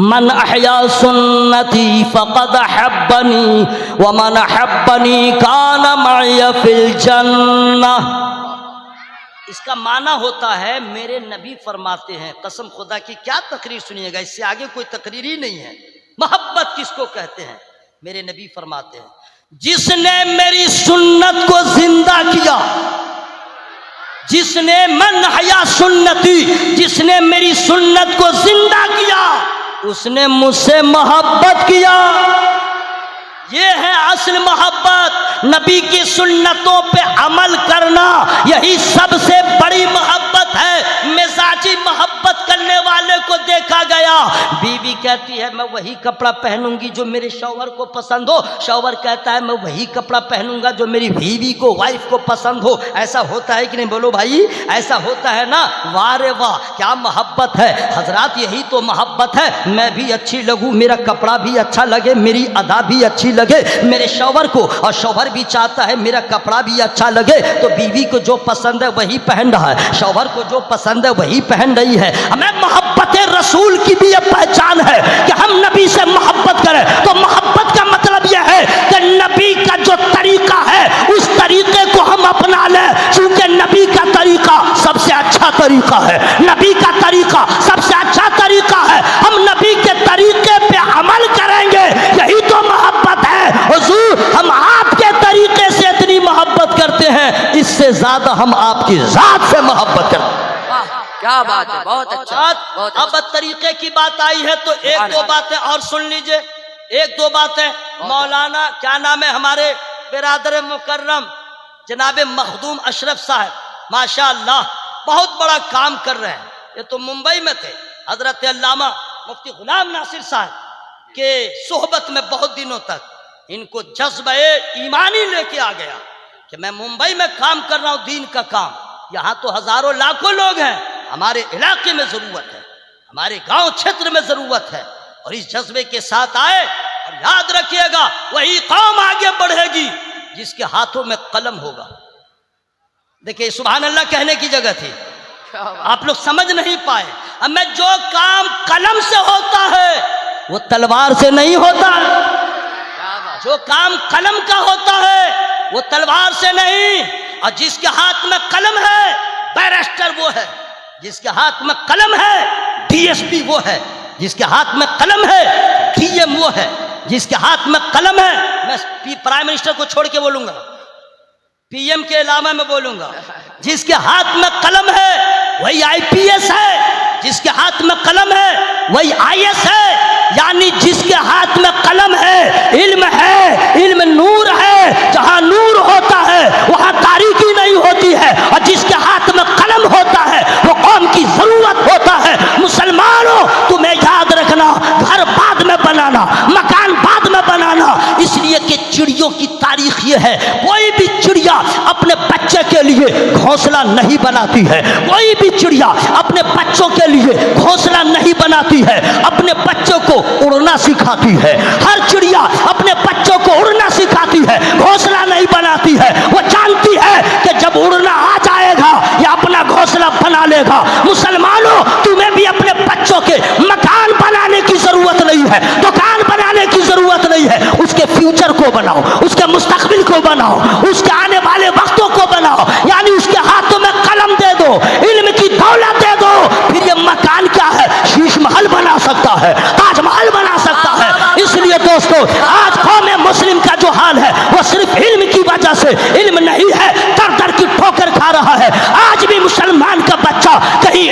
Speaker 1: मन अहया सुन्नती फ़क़द अहब्बनी व मन अहब्बनी कान मअय फिल जन्नह। इसका माना होता है, मेरे नबी फरमाते हैं, कसम खुदा की क्या तकरीर सुनिएगा, इससे आगे कोई तकरीर ही नहीं है। मोहब्बत किसको कहते हैं? मेरे नबी फरमाते हैं जिसने मेरी सुन्नत को जिंदा किया, जिसने मन हया सुन्नती, जिसने मेरी सुन्नत को जिंदा किया उसने मुझसे मोहब्बत किया। ये है असल मोहब्बत। नबी की सुन्नतों पे अमल करना यही सबसे बड़ी मोहब्बत है। मिजाजी मोहब्बत करने वाले को देखा गया, बीवी कहती है मैं वही कपड़ा पहनूंगी जो मेरे शौहर को पसंद हो, शौहर कहता है मैं वही कपड़ा पहनूंगा जो मेरी बीवी को, वाइफ को पसंद हो। ऐसा होता है कि नहीं, बोलो भाई, ऐसा होता है ना। वाह रे वाह, क्या मोहब्बत है हजरात, यही तो मोहब्बत है। मैं भी अच्छी लगूं, मेरा कपड़ा भी अच्छा लगे, मेरी अदा भी अच्छी लगे मेरे शौहर को, और शौहर भी चाहता है मेरा कपड़ा भी अच्छा लगे। तो बीवी को जो पसंद है वही पहन रहा है, शौहर को जो पसंद है वही पहन रही है। हमें मोहब्बत रसूल की भी यह पहचान है कि हम नबी से मोहब्बत करें। तो मोहब्बत का मतलब यह है कि नबी का जो तरीका है उस तरीके को हम अपना लें, क्योंकि नबी का तरीका सबसे अच्छा तरीका है। नबी का तरीका सबसे अच्छा तरीका है। हम नबी के तरीके पे अमल करेंगे, यही तो मोहब्बत है। हुजूर हम आपके तरीके से इतनी मोहब्बत करते हैं, इससे ज्यादा हम आपकी जात से मोहब्बत करते हैं।
Speaker 2: क्या बात है, बहुत अच्छा, बहुत
Speaker 1: अब तरीके की बात आई है तो एक दो बातें और सुन लीजिए, एक दो बातें। मौलाना क्या नाम है हमारे बिरादर मुकर्रम जनाब मखदूम अशरफ साहब, माशाअल्लाह बहुत बड़ा काम कर रहे हैं। ये तो मुंबई में थे, हजरत अल्लामा मुफ्ती गुलाम नासिर साहब के सोहबत में बहुत दिनों तक इनको जज्बे ईमानी लेके आ गया कि मैं मुंबई में काम कर रहा हूँ दीन का काम। यहाँ तो हजारों लाखों लोग हैं, हमारे इलाके में जरूरत है, हमारे गांव क्षेत्र में जरूरत है। और इस जज्बे के साथ आए, और याद रखिएगा वही कौम आगे बढ़ेगी जिसके हाथों में कलम होगा। देखिए सुभान अल्लाह कहने की जगह थी, आप लोग समझ नहीं पाए। हमें जो काम कलम से होता है वो तलवार से नहीं होता। जो काम कलम का होता है वो तलवार से नहीं। और जिसके हाथ में कलम है बैरिस्टर वो है, जिसके हाथ में कलम है डीएसपी वो है, जिसके हाथ में कलम है डीएम वो है, जिसके हाथ में कलम है, मैं प्राइम मिनिस्टर को छोड़ के बोलूंगा, पीएम के अलावा मैं बोलूंगा, जिसके हाथ में कलम है वही आईपीएस है, जिसके हाथ में कलम है वही आईएएस है। यानी जिसके हाथ में कलम है, इल्म नूर है, जहां नूर होता है वहां तारीकी नहीं होती है। और जिसके हाथ में कलम होता है वो कौम की जरूरत होता है। मुसलमानों तुम्हें याद रखना, घर बाद में बनाना, मकान बाद में बनाना, इसलिए कि चिड़ियों की तारीख ये है, कोई भी चिड़िया अपने बच्चे के लिए घोंसला नहीं बनाती है, कोई भी चिड़िया अपने बच्चों के लिए घोंसला नहीं बनाती है, अपने बच्चों को उड़ना सिखाती है। हर चिड़िया अपने बच्चों को उड़ना सिखाती है, घोंसला नहीं बनाती है। वो जानती है कि जब
Speaker 4: जब उड़ना आ जाएगा या अपना घोंसला बना लेगा। मुसलमानों, तुम्हें भी अपने बच्चों के मकान बनाने की जरूरत नहीं है, दुकान बनाने की जरूरत नहीं है। उसके फ्यूचर को बनाओ, उसके मुस्तकबिल को बनाओ, उसके आने वाले वक्तों को बनाओ। यानी उसके हाथों में कलम दे दो, इल्म की दौलत दे दो। फिर ये मकान क्या है, शीश महल बना सकता है, ताजमहल बना सकता है। इसलिए दोस्तों, आज कौम मुस्लिम का जो हाल है वो सिर्फ इल्म की वजह से, इल्म नहीं है दर दर की ठोकर खा रहा है। आज भी मुसलमान का बच्चा कहीं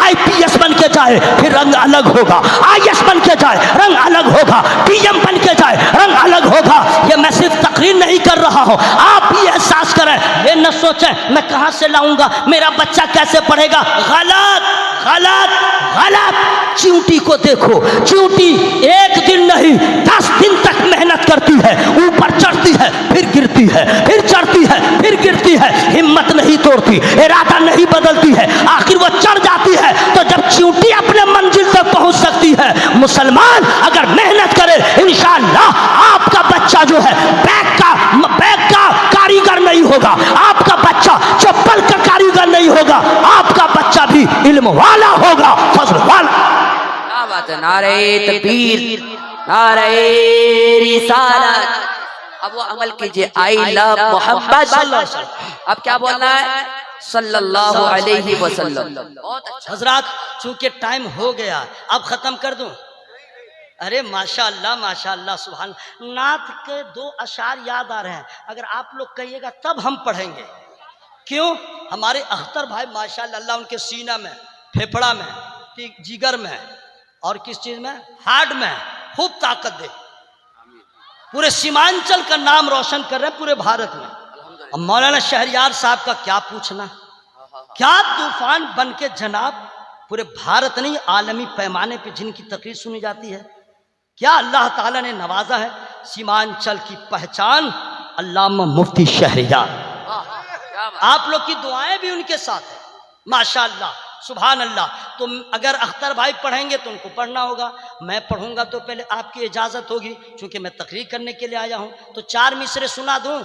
Speaker 4: IPS बन के जाए फिर रंग अलग होगा, IS बन के जाए रंग अलग होगा, PM बन के जाए रंग अलग होगा। ये मैं सिर्फ तकरीर नहीं कर रहा हूँ, आप भी एहसास करें। ये न सोचें मैं कहाँ से लाऊंगा, मेरा बच्चा कैसे पढ़ेगा। गलत गलत गलत। चींटी को देखो, चींटी एक दिन नहीं 10 दिन तक मेहनत करती है, ऊपर चढ़ती है फिर गिरती है, फिर चढ़ती है फिर गिरती है, हिम्मत नहीं तोड़ती, इरादा नहीं बदलती है, आखिर वो चढ़ जाती है। तो जब चींटी अपने मंजिल तक पहुंच सकती है, मुसलमान अगर मेहनत करे इंशाअल्लाह आपका बच्चा जो है बैग का कारीगर नहीं होगा, आपका बच्चा चप्पल का कारीगर नहीं होगा, आपका बच्चा भी इल्म वाला होगा, फजल वाला।
Speaker 2: क्या बात है, नारे तकबीर, नारे रिसालत। अब वो अमल कीजिए, आई लव मोहम्मद। अब क्या बोलना है, सल्लल्लाहु अलैहि वसल्लम। बहुत अच्छा
Speaker 1: हजरात, चूंकि टाइम हो गया अब खत्म कर दूं। अरे माशाअल्लाह माशाअल्लाह, सुभान। नात के 2 अशार याद आ रहे हैं, अगर आप लोग कहिएगा तब हम पढ़ेंगे। क्यों? हमारे अख्तर भाई माशाअल्लाह, अल्लाह उनके सीना में, फेफड़ा में, जिगर में और किस चीज में, हार्ट में खूब ताकत दे। पूरे सीमांचल का नाम रोशन कर रहे हैं पूरे भारत में। अब मौलाना शहरियार साहब का क्या पूछना, क्या तूफान बन के जनाब पूरे भारत नहीं आलमी पैमाने पे जिनकी तकरीर सुनी जाती है। क्या अल्लाह ताला ने नवाजा है। सीमांचल की पहचान अल्लामा मुफ्ती शहरियार, आप लोग की दुआएं भी उनके साथ है माशाअल्लाह, सुभान अल्लाह। तो अगर अख्तर भाई पढ़ेंगे तो उनको पढ़ना होगा, मैं पढ़ूंगा तो पहले आपकी इजाज़त होगी, क्योंकि मैं तकरीर करने के लिए आया हूँ। तो 4 मिसरे सुना दूँ,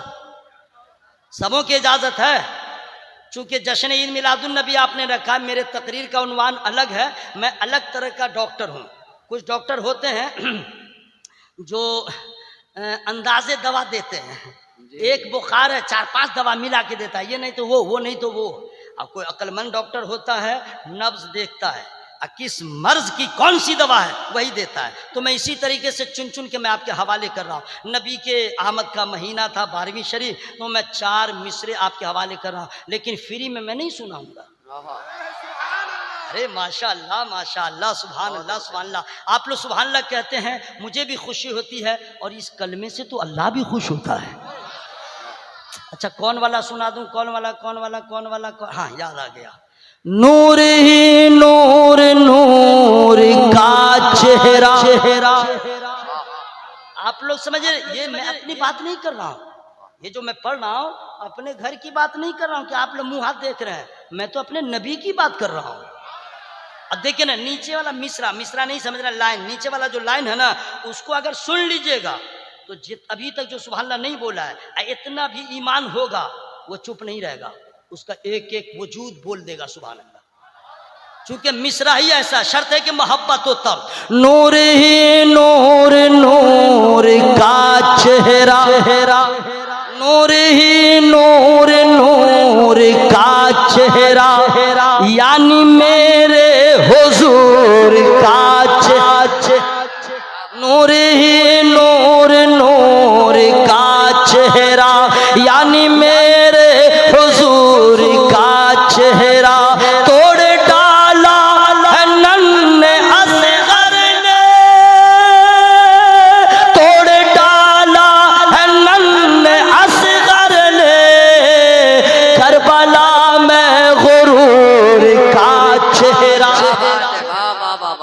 Speaker 1: सबों की इजाज़त है। चूँकि जश्न ईद मिलादुन नबी आपने रखा है, मेरे तकरीर का उन्वान अलग है, मैं अलग तरह का डॉक्टर हूँ। कुछ डॉक्टर होते हैं जो अंदाजे दवा देते हैं, एक बुखार है 4-5 दवा मिला के देता है, ये नहीं तो वो नहीं तो वो। अब कोई अक्लमंद डॉक्टर होता है, नब्ज देखता है और किस मर्ज की कौन सी दवा है वही देता है। तो मैं इसी तरीके से चुन चुन के मैं आपके हवाले कर रहा हूँ। नबी के आमद का महीना था 12वीं शरीफ, तो मैं 4 मिसरे आपके हवाले कर रहा हूँ, लेकिन फ्री में मैं नहीं सुनाऊंगा। अरे माशाअल्लाह माशाअल्लाह, सुभान अल्लाह सुभान अल्लाह। आप लोग सुभान अल्लाह कहते हैं, मुझे भी खुशी होती है और इस कलमे से तो अल्लाह भी खुश होता है। अच्छा, कौन वाला सुना दूं, कौन वाला हाँ याद आ गया। नूर ही नूर नूर का चेहरा। आप लोग समझे, ये मैं अपनी बात नहीं कर रहा हूँ, ये जो मैं पढ़ रहा हूँ अपने घर की बात नहीं कर रहा हूँ कि आप लोग मुंह हाथ देख रहे हैं, मैं तो अपने नबी की बात कर रहा हूँ। अब देखिए ना, नीचे वाला मिसरा नहीं समझ रहा, लाइन नीचे वाला जो लाइन है ना, उसको अगर सुन लीजिएगा तो अभी तक जो सुभान अल्लाह नहीं बोला है, इतना भी ईमान होगा वो चुप नहीं रहेगा, उसका एक एक वजूद बोल देगा सुभान अल्लाह। चूंकि मिसरा ही ऐसा, शर्त है कि मोहब्बत हो तब। नूर ही नूर नूर का चेहरा, नूर ही नूर नूर का चेहरा, यानी मेरे हुजूर का चेहरा। नूर ही नूर नूर का चेहरा, यानी मेरे हुजूर का चेहरा। तोड़ डाला है नन्हे असगर ने, तोड़ डाला है नन्हे असगर ने, करबला में गुरूर का चेहरा,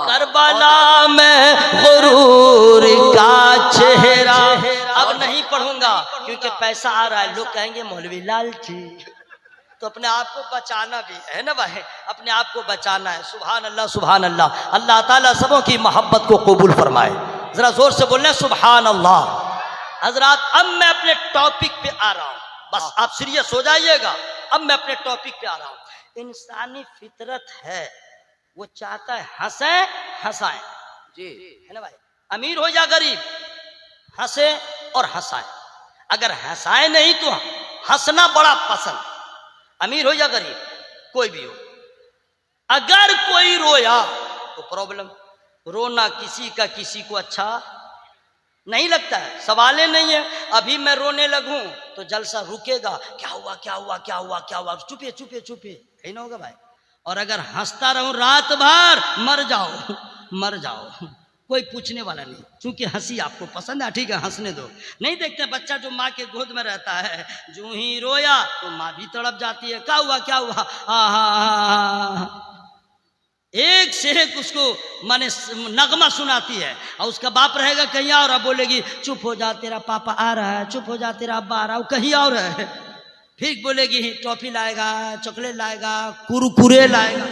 Speaker 1: करबला में गुरूर का चेहरा। अब नहीं पढ़ूंगा क्योंकि पैसा आ रहा है, लोग कहेंगे मौलवी लालची, तो अपने आप को बचाना भी है ना भाई, अपने आप को बचाना है। सुभान अल्लाह सुभान अल्लाह। अल्लाह ताला सबों की मोहब्बत को कबूल फरमाए। जरा जोर से बोलना सुभान अल्लाह। हजरात, अब मैं अपने टॉपिक पे आ रहा हूँ। बस आप सीरियस हो जाइएगा। अब मैं अपने टॉपिक पे आ रहा हूं। इंसानी फितरत है, वो चाहता है हंसे हंसाए,
Speaker 2: जी
Speaker 1: है ना भाई, अमीर हो या गरीब, हंसे और हंसाए। अगर हंसाए नहीं तो हंसना बड़ा पसंद, अमीर हो या गरीब कोई भी हो। अगर कोई रोया तो प्रॉब्लम, रोना किसी का किसी को अच्छा नहीं लगता है, सवाल ही नहीं है। अभी मैं रोने लगूं तो जलसा रुकेगा, क्या हुआ क्या हुआ क्या हुआ क्या हुआ, चुपे चुपे चुपे, यही ना होगा भाई। और अगर हंसता रहूं रात भर, मर जाओ मर जाओ, कोई पूछने वाला नहीं, क्योंकि हंसी आपको पसंद है, ठीक है हंसने दो। नहीं देखते बच्चा जो माँ के गोद में रहता है, जो ही रोया तो माँ भी तड़प जाती है, क्या हुआ क्या हुआ, एक से एक उसको माने नगमा सुनाती है। और उसका बाप रहेगा कहीं और, अब बोलेगी चुप हो जा तेरा पापा आ रहा है, चुप हो जा तेरा अब्बा आ रहा है, वो कहीं और है। फिर बोलेगी टॉफी लाएगा, चॉकलेट लाएगा, कुरकुरे लाएगा।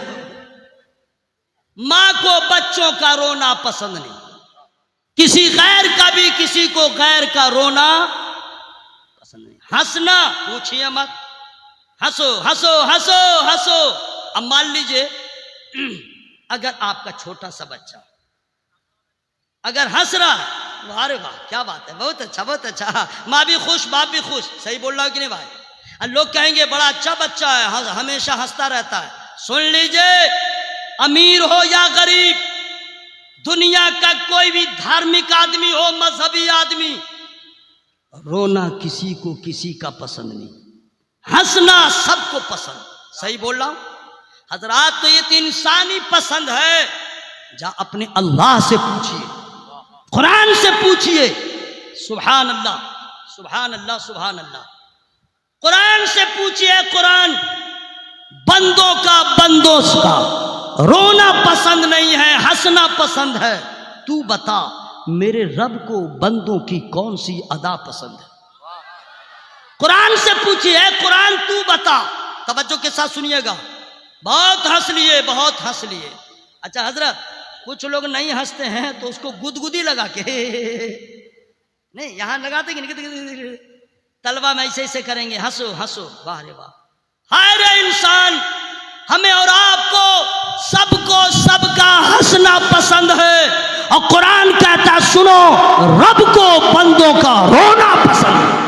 Speaker 1: माँ को बच्चों का रोना पसंद नहीं, किसी गैर का भी किसी को गैर का रोना पसंद नहीं। हंसना पूछिए मत, हंसो हंसो हंसो हंसो। अब मान लीजिए अगर आपका छोटा सा बच्चा अगर हंस रहा है, अरे वाह क्या बात है, बहुत अच्छा बहुत अच्छा, माँ भी खुश बाप भी खुश, सही बोल रहा हो कि नहीं भाई। और लोग कहेंगे बड़ा अच्छा बच्चा है, हमेशा हंसता रहता है। सुन लीजिए, अमीर हो या गरीब, दुनिया का कोई भी धार्मिक आदमी हो, मजहबी आदमी, रोना किसी को किसी का पसंद नहीं, हंसना सबको पसंद। सही बोल रहा हूं हजरात, तो ये तो इंसानी पसंद है। जा अपने अल्लाह से पूछिए, कुरान से पूछिए, सुभान अल्लाह सुभान अल्लाह सुभान अल्लाह। कुरान से पूछिए, कुरान बंदों का बंदों का रोना पसंद नहीं है, हंसना पसंद है। तू बता मेरे रब को बंदों की कौन सी अदा पसंद है? कुरान से पूछिए, कुरान तू बता। तवज्जो के साथ सुनिएगा, बहुत हंस लिए बहुत हंस लिए। अच्छा हजरत, कुछ लोग नहीं हंसते हैं तो उसको गुदगुदी लगा के नहीं, यहां लगाते कि तलवा में ऐसे ऐसे करेंगे, हंसो हंसो, वाह रे वाह। हाय रे इंसान, हमें और आपको सबको सबका हंसना पसंद है। और कुरान कहता सुनो, रब को बंदों का रोना पसंद है।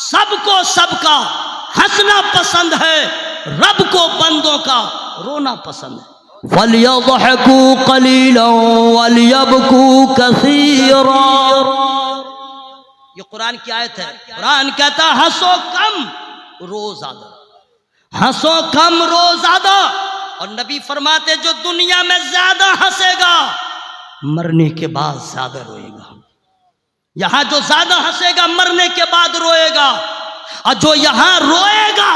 Speaker 1: सबको सबका हंसना पसंद है, रब को बंदों का रोना पसंद है। वलियज़हकू क़लीलन वलियबकू कसीरा, ये कुरान की आयत है। कुरान कहता हंसो कम रो ज्यादा, हंसो कम रो ज्यादा। और नबी फरमाते जो दुनिया में ज्यादा हंसेगा मरने के बाद ज्यादा रोएगा। यहां जो ज्यादा हंसेगा मरने के बाद रोएगा, और जो यहां रोएगा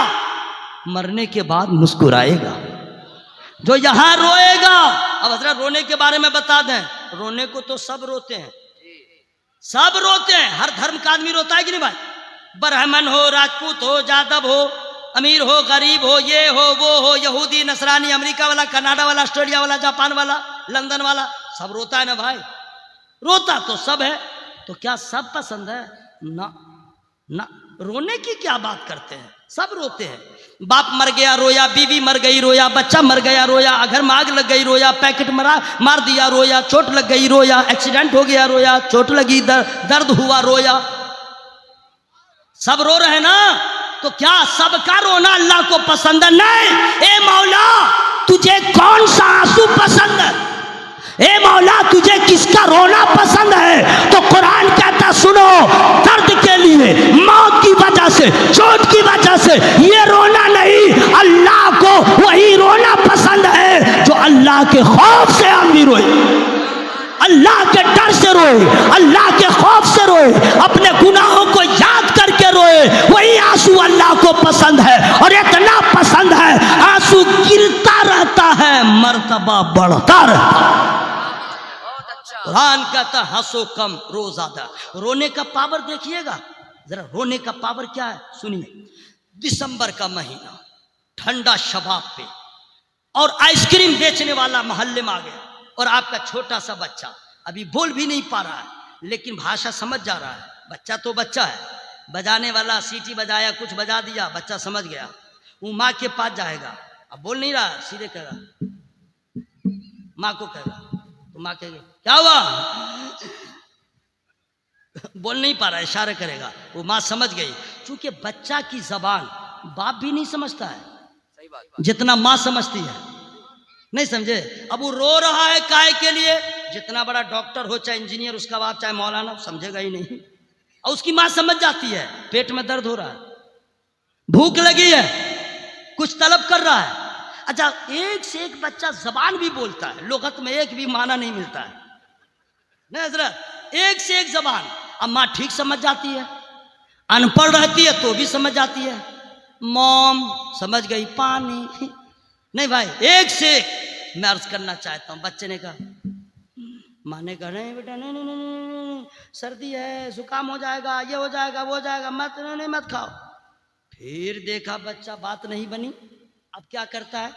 Speaker 1: मरने के बाद मुस्कुराएगा। जो यहां रोएगा, अब हजरत रोने के बारे में बता दें, रोने को तो सब रोते हैं, सब रोते हैं, हर धर्म का आदमी रोता है कि नहीं भाई। ब्राह्मण हो, राजपूत हो, जादव हो, अमीर हो, गरीब हो, ये हो वो हो, यहूदी नसरानी, अमेरिका वाला, कनाडा वाला, ऑस्ट्रेलिया वाला, जापान वाला, लंदन वाला, सब रोता है ना भाई। रोता तो सब है, तो क्या सब पसंद है? ना ना, रोने की क्या बात करते हैं, सब रोते हैं। बाप मर गया रोया, बीवी मर गई रोया, बच्चा मर गया रोया, घर में आग लग गई रोया, पैकेट मार दिया रोया, चोट लग गई रोया, एक्सीडेंट हो गया रोया, चोट लगी दर्द हुआ रोया, सब रो रहे ना। तो क्या सबका रोना अल्लाह को पसंद है? नहीं। ए मौला तुझे कौन सा आंसू पसंद है? ए मौला तुझे किसका रोना पसंद है? तो कुरान कहता सुनो, दर्द के लिए, मौत की वजह से, चोट की वजह से ये रोना नहीं, अल्लाह को वही रोना पसंद है जो अल्लाह के खौफ से आदमी रोए, अल्लाह के डर से रोए, अल्लाह के खौफ से रोए, अपने गुनाहों को याद करके रोए, वही आंसू अल्लाह को पसंद है। और इतना पसंद है आंसू गिरता रहता है, मर्तबा बढ़ता रहता है। कुरान कहता हंसो कम रो ज्यादा। रोने का पावर देखिएगा जरा, रोने का पावर क्या है सुनिए। दिसंबर का महीना, ठंडा शबाब पे, और आइसक्रीम बेचने वाला मोहल्ले में आ गया, और आपका छोटा सा बच्चा अभी बोल भी नहीं पा रहा है, लेकिन भाषा समझ जा रहा है, बच्चा तो बच्चा है, बजाने वाला सीटी बजाया, कुछ बजा दिया, बच्चा समझ गया, वो माँ के पास जाएगा, अब बोल नहीं रहा, सीधे कहेगा, माँ को कहेगा, तो माँ कहेगी क्या हुआ, बोल नहीं पा रहा, इशारे करेगा, वो माँ समझ गई। क्योंकि बच्चा की जबान बाप भी नहीं समझता है जितना माँ समझती है, नहीं समझे। अब वो रो रहा है काहे के लिए, जितना बड़ा डॉक्टर हो चाहे इंजीनियर उसका बाप चाहे मौलाना, समझेगा ही नहीं। और उसकी माँ समझ जाती है, पेट में दर्द हो रहा है, भूख लगी है, कुछ तलब कर रहा है। अच्छा, एक से एक बच्चा जबान भी बोलता है, लुगत में एक भी माना नहीं मिलता है, नहीं हजरत, एक से एक जबान। अब माँ ठीक समझ जाती है, अनपढ़ रहती है तो भी समझ जाती है, मॉम समझ गई, पानी नहीं भाई, एक से एक। मैं अर्ज करना चाहता हूँ, बच्चे ने कहा, माँ ने कहा नहीं बेटा, नहीं नहीं नहीं नहीं, सर्दी है, जुकाम हो जाएगा, ये हो जाएगा, वो हो जाएगा, मत नहीं मत खाओ। फिर देखा बच्चा बात नहीं बनी, अब क्या करता है,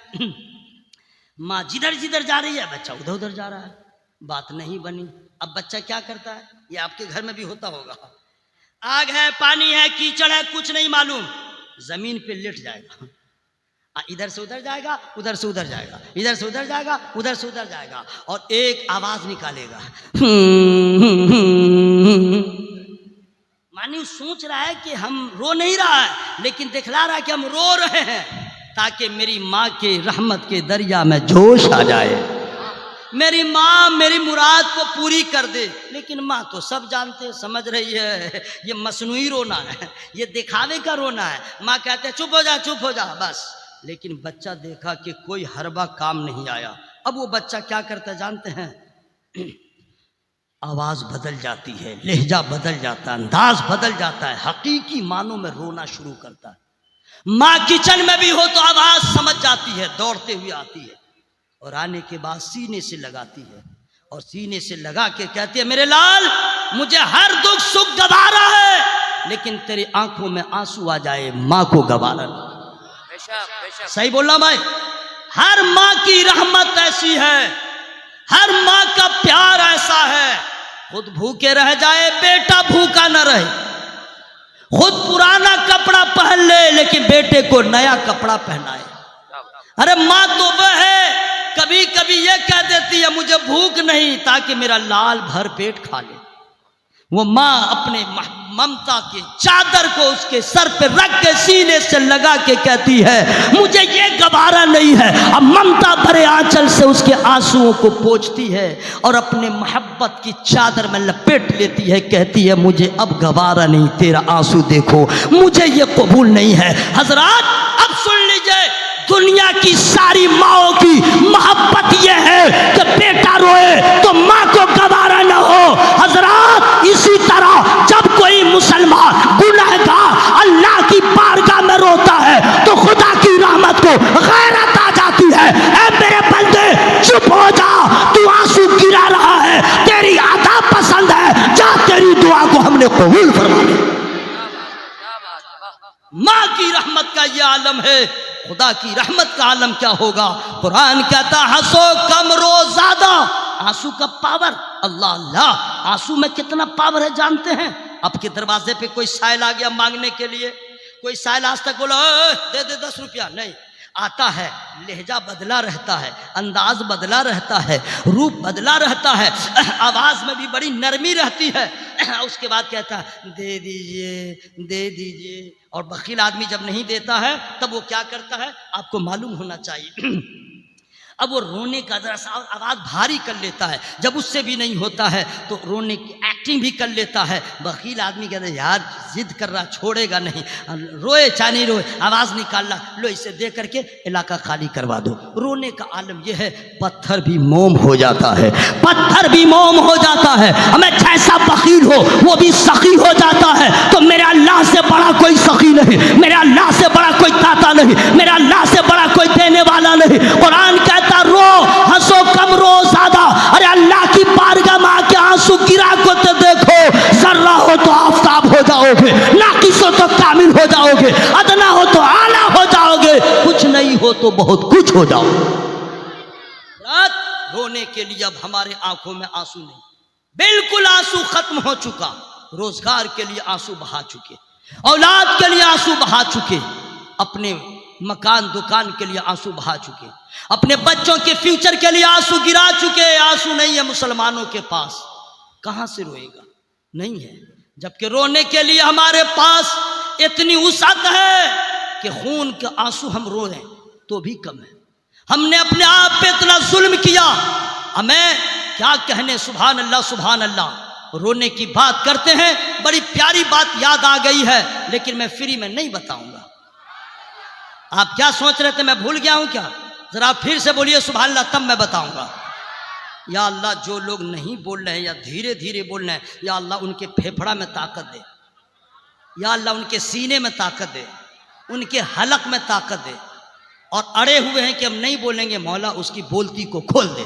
Speaker 1: माँ जिधर जिधर जा रही है बच्चा उधर उधर जा रहा है, बात नहीं बनी। अब बच्चा क्या करता है, ये आपके घर में भी होता होगा, आग है, पानी है, कीचड़ है, कुछ नहीं मालूम, जमीन पे लेट जाएगा, इधर से उधर जाएगा, उधर से उधर जाएगा, इधर से उधर जाएगा, उधर से उधर जाएगा, और एक आवाज निकालेगा, मानी सोच रहा है कि हम रो नहीं रहा है, लेकिन दिखला रहा है कि हम रो रहे हैं, ताकि मेरी माँ के रहमत के दरिया में जोश आ जाए, मेरी माँ मेरी मुराद को पूरी कर दे। लेकिन माँ तो सब जानते समझ रही है, ये मसनूई रोना है, ये दिखावे का रोना है। माँ कहते हैं चुप हो जा, चुप हो जा, बस। लेकिन बच्चा देखा कि कोई हरबा काम नहीं आया। अब वो बच्चा क्या करता जानते हैं, आवाज बदल जाती है, लहजा बदल जाता है, अंदाज बदल जाता है, हकीकी मानों में रोना शुरू करता है। माँ किचन में भी हो तो आवाज समझ जाती है, दौड़ते हुए आती है, और आने के बाद सीने से लगाती है, और सीने से लगा के कहती है, मेरे लाल मुझे हर दुख सुख गवारा है, लेकिन तेरी आंखों में आंसू आ जाए माँ को गवारा नहीं। सही बोलना भाई, हर माँ की रहमत ऐसी है, हर माँ का प्यार ऐसा है, खुद भूखे रह जाए बेटा भूखा न रहे, खुद पुराना कपड़ा पहन ले लेकिन बेटे को नया कपड़ा पहनाए। अरे माँ तो वह है, कभी कभी ये कह देती है मुझे भूख नहीं, ताकि मेरा लाल भर पेट खा ले। वो माँ अपने ममता के चादर को उसके सर पे रख के सीने से लगा के कहती है मुझे ये गवारा नहीं है। अब ममता भरे आंचल से उसके आंसुओं को पोंछती है और अपने मोहब्बत की चादर में लपेट लेती है, कहती है मुझे अब गवारा नहीं, तेरा आंसू देखो, मुझे ये कबूल नहीं है। हजरात अब सुन लीजिए, दुनिया की सारी माओं की मोहब्बत यह है कि बेटा रोए तो माँ को गवारा न हो। हजरात इसी तरह जब कोई मुसलमान गुनहगार अल्लाह की बारगाह में रोता है तो खुदा की रहमत को गैरत आ जाती है। ऐ मेरे बंदे चुप हो जा, तू आंसू गिरा रहा है, तेरी अदा पसंद है, जा तेरी दुआ को हमने कबूल फरमा लिया। माँ की रहमत का ये आलम है, खुदा की रहमत का आलम क्या होगा। कुरान कहता हंसो कम रो ज्यादा, आंसू का पावर, अल्लाह अल्लाह आंसू में कितना पावर है जानते हैं। आपके दरवाजे पे कोई साइल आ गया मांगने के लिए, कोई साइल आज तक बोला दे दे 10 रुपया, नहीं, आता है, लहजा बदला रहता है, अंदाज बदला रहता है, रूप बदला रहता है, आवाज में भी बड़ी नरमी रहती है। उसके बाद कहता है दे दीजिए दे दीजिए, और बखील आदमी जब नहीं देता है तब वो क्या करता है आपको मालूम होना चाहिए। अब वो रोने का जरा सा आवाज भारी कर लेता है, जब उससे भी नहीं होता है तो रोने की एक्टिंग भी कर लेता है। बखील आदमी कहते हैं यार जिद कर रहा, छोड़ेगा नहीं, रोए चाहे नहीं रोए, आवाज निकाल ला, लो इसे दे करके इलाका खाली करवा दो। रोने का आलम यह है, पत्थर भी मोम हो जाता है, पत्थर भी मोम हो जाता है। हमें जैसा बखील हो वो भी सखी हो जाता है। तो मेरे अल्लाह से बड़ा कोई सखी नहीं, मेरे अल्लाह से बड़ा कोई दाता नहीं, मेरे अल्लाह से बड़ा कोई देने वाला नहीं। कुरान कहता रो हंसो कम रो ज्यादा। अरे अल्लाह की बारगाह में आके आंसू गिरा को तो देखो, जर्रा हो तो आफताब हो जाओगे, नाकिस हो तो कामिल हो जाओगे, अदना हो तो आला हो जाओगे, कुछ नहीं हो तो बहुत कुछ हो जाओ। रात रोने के लिए अब हमारे आंखों में आंसू नहीं, बिल्कुल आंसू खत्म हो चुका, रोजगार के लिए आंसू बहा चुके, औलाद के लिए आंसू बहा चुके, अपने मकान दुकान के लिए आंसू बहा चुके, अपने बच्चों के फ्यूचर के लिए आंसू गिरा चुके। आंसू नहीं है मुसलमानों के पास, कहां से रोएगा? नहीं है। जबकि रोने के लिए हमारे पास इतनी वुसअत है कि खून के आंसू हम रो रहे तो भी कम है। हमने अपने आप पे इतना जुल्म किया, हमें क्या कहने। सुभान अल्लाह सुभान अल्लाह। रोने की बात करते हैं, बड़ी प्यारी बात याद आ गई है, लेकिन मैं फ्री में नहीं बताऊंगा। आप क्या सोच रहे थे मैं भूल गया हूं क्या? जरा आप फिर से बोलिए सुभान अल्लाह, तब मैं बताऊंगा। या अल्लाह, जो लोग नहीं बोल रहे हैं या धीरे धीरे बोल रहे हैं, या अल्लाह उनके फेफड़ा में ताकत दे, या अल्लाह उनके सीने में ताकत दे, उनके हलक में ताकत दे। और अड़े हुए हैं कि हम नहीं बोलेंगे, मौला उसकी बोलती को खोल दे।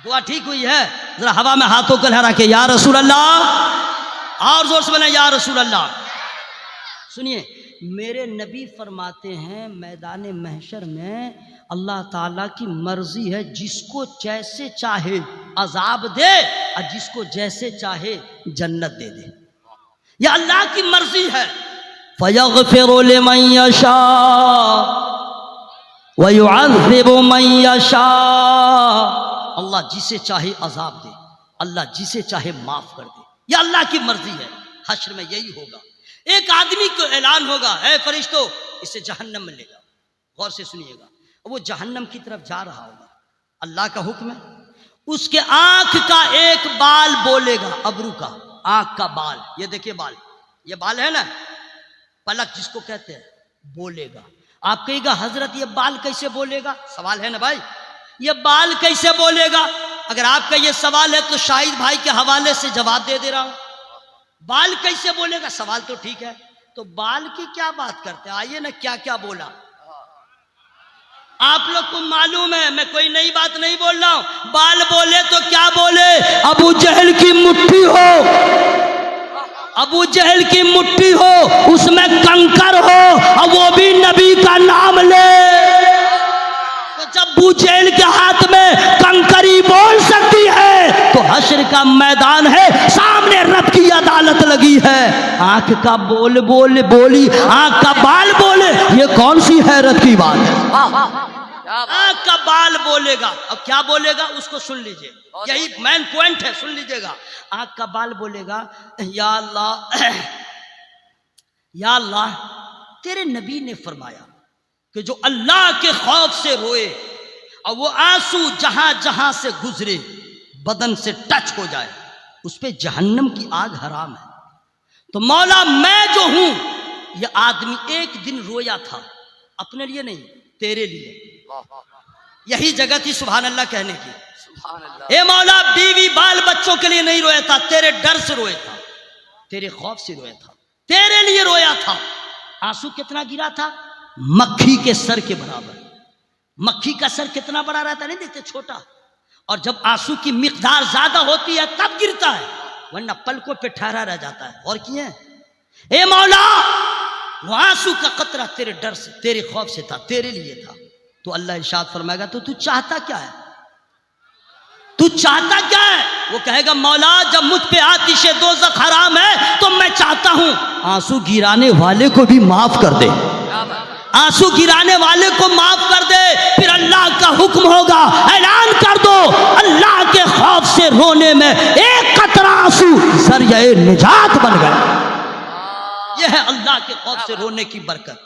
Speaker 1: दुआ ठीक हुई है? जरा हवा में हाथों को लहरा के या रसूल अल्लाह, और जोर से बोले या रसूल अल्लाह। सुनिए, मेरे नबी फरमाते हैं मैदान महशर में अल्लाह ताला की मर्जी है, जिसको जैसे चाहे अजाब दे और जिसको जैसे चाहे जन्नत दे दे। यह अल्लाह की मर्जी है। फयग़फ़िरु लिमन यशा व युअज़्ज़िबु मन यशा। अल्लाह जिसे चाहे अजाब दे, अल्लाह जिसे चाहे माफ कर दे। यह अल्लाह की मर्जी है। हश्र में यही होगा। एक आदमी को ऐलान होगा, है फरिश्तों इसे जहन्नम में ले जाओ। गौर से सुनिएगा, वो जहन्नम की तरफ जा रहा होगा, अल्लाह का हुक्म है। उसके आंख का एक बाल बोलेगा, अबरू का आंख का बाल, ये देखिए बाल, ये बाल है ना, पलक जिसको कहते हैं, बोलेगा। आप कहिएगा हजरत ये बाल कैसे बोलेगा? सवाल है ना भाई, ये बाल कैसे बोलेगा? अगर आपका ये सवाल है तो शाहिद भाई के हवाले से जवाब दे रहा हूं। बाल कैसे बोलेगा? सवाल तो ठीक है, तो बाल की क्या बात करते हैं? आइए ना, क्या क्या बोला आप लोग को मालूम है, मैं कोई नई बात नहीं बोल रहा हूं। बाल बोले तो क्या बोले? अबू जहल की मुट्ठी हो, अबू जहल की मुट्ठी हो, उसमें कंकर हो और वो भी नबी का नाम ले। तो जब अबू जहल के हाथ में कंकरी बोल सकती है तो हश्र का मैदान है, सामने रब की अदालत लगी है। आंख का बोल बोल बोली, आंख का बाल बोले, ये कौन सी हैरत की बात है? आंख का बाल बोलेगा, अब क्या बोलेगा उसको सुन लीजिए, यही मेन पॉइंट है, सुन लीजिएगा। आंख का बाल बोलेगा, या अल्लाह, या अल्लाह, तेरे नबी ने फरमाया कि जो अल्लाह के खौफ से रोए और वो आंसू जहां जहां से गुजरे बदन से टच हो जाए, उस पे जहन्नम की आग हराम है। तो मौला मैं जो हूं, ये आदमी एक दिन रोया था, अपने लिए नहीं, तेरे लिए। यही जगह थी सुभान अल्लाह कहने की। ए मौला, बीवी बाल बच्चों के लिए नहीं रोया था, तेरे डर से रोया था, तेरे खौफ से रोया था, तेरे लिए रोया था। आंसू कितना गिरा था? मक्खी के सर के बराबर। मक्खी का सर कितना बड़ा रहता, नहीं देखते, छोटा। और जब आंसू की मिकदार ज्यादा होती है तब गिरता है, वरना पलकों पे ठहरा रह जाता है। और किए, ए मौला, वो आंसू का कतरा तेरे डर से, तेरे खौफ से था, तेरे लिए था। तो अल्लाह इरशाद फरमाएगा, तो तू चाहता क्या है? तू चाहता क्या है? वो कहेगा, मौला जब मुझ पे आतिशे दोज़ख हराम है तो मैं चाहता हूं आंसू गिराने वाले को भी माफ कर दे, आंसू गिराने वाले को माफ कर दे। फिर अल्लाह का हुक्म होगा, ऐलान कर दो, अल्लाह के खौफ से रोने में एक कतरा आंसू ज़रिए निजात बन गया। यह है अल्लाह के खौफ से रोने की बरकत।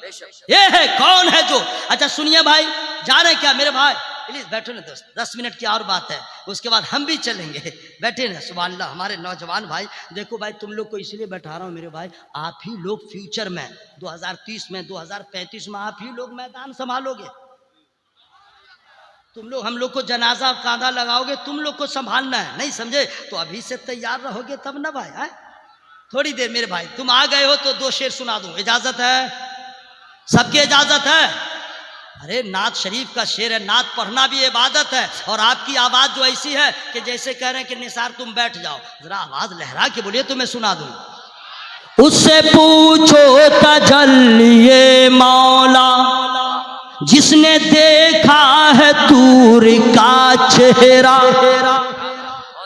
Speaker 1: यह है कौन है जो, अच्छा सुनिए भाई, जा रहे क्या मेरे भाई? प्लीज बैठो ना दोस्त, 10 मिनट की और बात है, उसके बाद हम भी चलेंगे। बैठे ना, सुभान अल्लाह। हमारे नौजवान भाई, देखो भाई, तुम लोग को इसलिए बैठा रहा हूँ मेरे भाई, आप ही लोग फ्यूचर में 2030 में 2035 में आप ही लोग मैदान संभालोगे। तुम लोग हम लोग को जनाजा कांधा लगाओगे, तुम लोग को संभालना है, नहीं समझे? तो अभी से तैयार रहोगे तब ना भाई। है थोड़ी देर मेरे भाई, तुम आ गए हो तो 2 शेर सुना दूं, इजाजत है? सबकी इजाजत है? अरे नात शरीफ का शेर है, नात पढ़ना भी इबादत है। और आपकी आवाज जो ऐसी है कि जैसे कह रहे हैं कि निसार तुम बैठ जाओ, जरा आवाज लहरा के बोलिए तो मैं सुना दूं। उससे पूछो तजल्लिए मौला, जिसने देखा है तूर का चेहरा।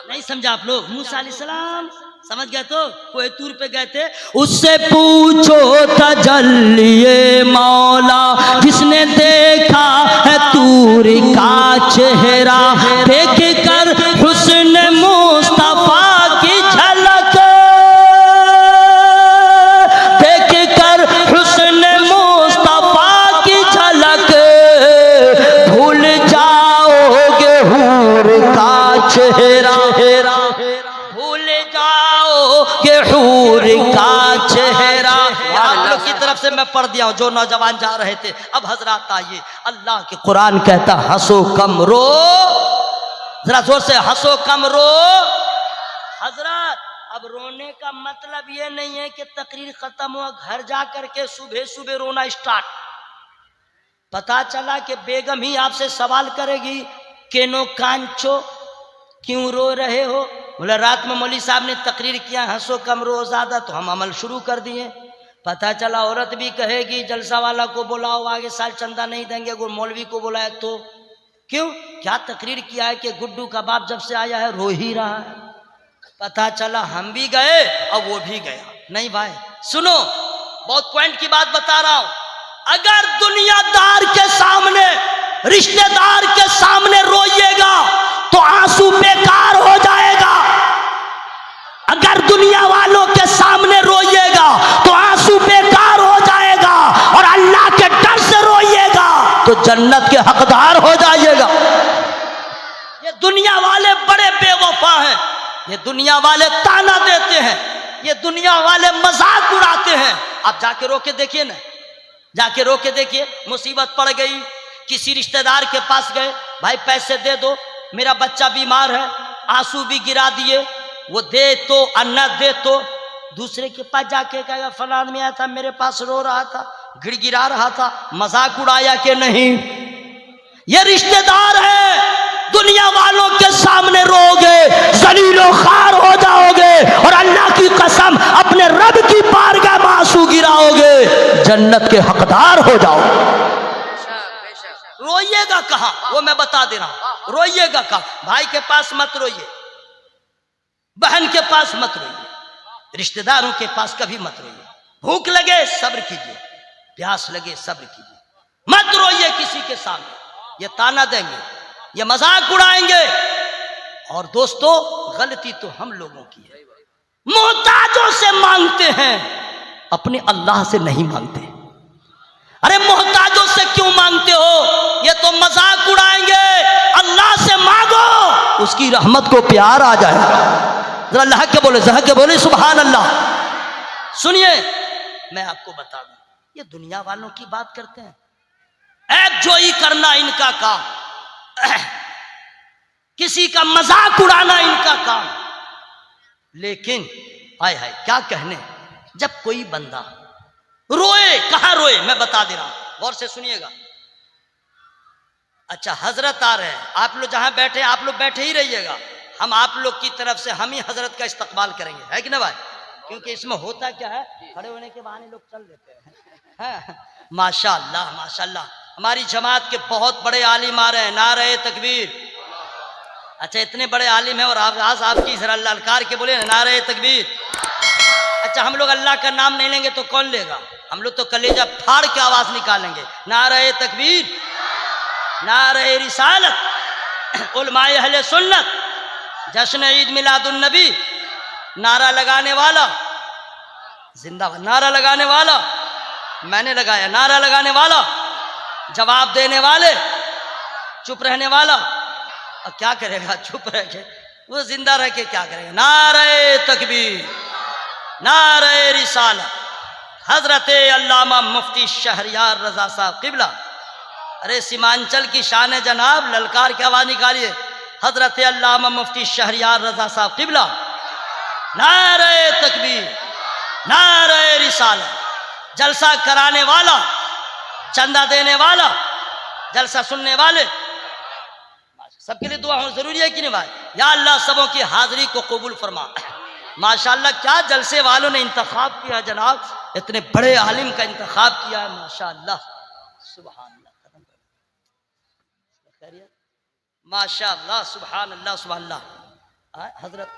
Speaker 1: नहीं समझा आप लोग? मूसा अलैहिस्सलाम समझ गए? तो कोई तूर पे गए थे, उससे पूछो तजल्लिए मौला जिसने देखा है तूर का चेहरा, देख कर हुस्न मुस्तफा की झलक, देख कर हुस्न मुस्तफा की झलक, भूल जाओगे हूर का चेहरा, भूल जाओगे हूर का चेहरा। आप लोग की तरफ से मैं पढ़ दिया हूं जो नौजवान जा रहे थे। अब हजरात आइए, अल्लाह के कुरान कहता हंसो कम रो, जरा जोर से हंसो कम रो। हजरत अब रोने का मतलब ये नहीं है कि तकरीर खत्म हुआ घर जा करके सुबह सुबह रोना स्टार्ट। पता चला कि बेगम ही आपसे सवाल करेगी केनो कांचो, क्यों रो रहे हो? बोला रात में मौली साहब ने तकरीर किया हंसो कम रो ज्यादा, तो हम अमल शुरू कर दिए। पता चला औरत भी कहेगी जलसा वाला को बुलाओ, आगे साल चंदा नहीं देंगे, अगर मौलवी को बुलाए तो। क्यों? क्या तकरीर किया है कि गुड्डू का बाप जब से आया है रो ही रहा है। पता चला हम भी गए और वो भी गया। नहीं भाई सुनो, बहुत पॉइंट की बात बता रहा हूं। अगर दुनियादार के सामने, रिश्तेदार के सामने रोइएगा तो आंसू बेकार हो जाएगा। अगर दुनिया वालों के सामने रोइएगा तो आंसू बेकार हो जाएगा, और अल्लाह के डर से रोइएगा तो जन्नत के हकदार हो जाइएगा। ये दुनिया वाले बड़े बेवफा हैं, ये दुनिया वाले ताना देते हैं, ये दुनिया वाले मजाक उड़ाते हैं। आप जाके रो के देखिए ना, जाके रो के देखिए। मुसीबत पड़ गई, किसी रिश्तेदार के पास गए, भाई पैसे दे दो मेरा बच्चा बीमार है, आंसू भी गिरा दिए, वो दे तो अन्ना दे तो दूसरे के पास जाके कहेगा फलान में आया था मेरे पास रो रहा था, गिड़गिड़ा रहा था, मजाक उड़ाया कि नहीं? ये रिश्तेदार है, दुनिया वालों के सामने रोगे जलीलो खार हो जाओगे, और अल्लाह की कसम अपने रब की बारगाह में आंसू गिराओगे, जन्नत के हकदार हो जाओ। रोइएगा कहां वो मैं बता दे रहा हूं। रोइएगा कहां? भाई के पास मत रोइए, बहन के पास मत रोइए, रिश्तेदारों के पास कभी मत रोइए। भूख लगे सब्र कीजिए, प्यास लगे सब्र कीजिए, मत रोइए किसी के सामने। ये ताना देंगे, ये मजाक उड़ाएंगे। और दोस्तों गलती तो हम लोगों की है, मोहताजों से मांगते हैं, अपने अल्लाह से नहीं मांगते। अरे मोहताजों से क्यों मांगते हो? ये तो मजाक उड़ाएंगे। अल्लाह से मांगो, उसकी रहमत को प्यार आ जाएगा। जरा अल्लाह के बोले, जह के बोले सुभान अल्लाह। सुनिए मैं आपको बता दूं, ये दुनिया वालों की बात करते हैं, एकजोई करना इनका काम, किसी का मजाक उड़ाना इनका काम। लेकिन हाय हाय क्या कहने, जब कोई बंदा रोए, कहां रोए मैं बता दे रहा हूं, गौर से सुनिएगा। अच्छा हजरत आ रहे हैं, आप लोग जहां बैठे आप लोग बैठे ही रहिएगा, हम आप लोग की तरफ से हम ही हजरत का इस्तकबाल करेंगे, है कि ना भाई? क्योंकि इसमें होता क्या है, खड़े होने के बहाने लोग चल देते हैं। माशाअल्लाह माशाअल्लाह, हमारी जमात के बहुत बड़े आलिम आ रहे हैं, नारे तकबीर। अच्छा इतने बड़े आलिम हैं और आज आपकी जरा ललकार के बोले नारे तकबीर। अच्छा हम लोग अल्लाह का नाम नहीं लेंगे तो कौन लेगा? हम लोग तो कलेजा फाड़ के आवाज निकालेंगे, नारे तकबीर, नारे रिसालत, उलमाए अहले सुन्नत, जश्न ईद मिलादुन नबी, नारा लगाने वाला जिंदाबाद, नारा लगाने वाला मैंने लगाया, नारा लगाने वाला, जवाब देने वाले, चुप रहने वाला। और क्या करेगा? चुप रह के, वो जिंदा रह के क्या करेगा? नारे तकबीर, नारे रिसालत, हजरत अल्लामा मुफ्ती शहरियार रजा साहब किबला। अरे सीमांचल की शान जनाब, ललकार की आवाज निकालिए, हजरत अल्लामा मुफ्ती शहरियार रजा साहब किबला। नारे तकबीर, नारे रिसालत, जलसा कराने वाला, चंदा देने वाला, जलसा सुनने वाले, सबके लिए दुआ होना जरूरी है कि नहीं भाई? या अल्लाह सबों की हाजिरी को कबूल फरमा। माशाअल्लाह क्या जलसे वालों ने इंतखाब किया जनाब, इतने बड़े आलिम का इंतखाब किया है माशाअल्लाह, सुभान अल्लाह, माशाअल्लाह, सुभान अल्लाह, सुभान अल्लाह। हजरत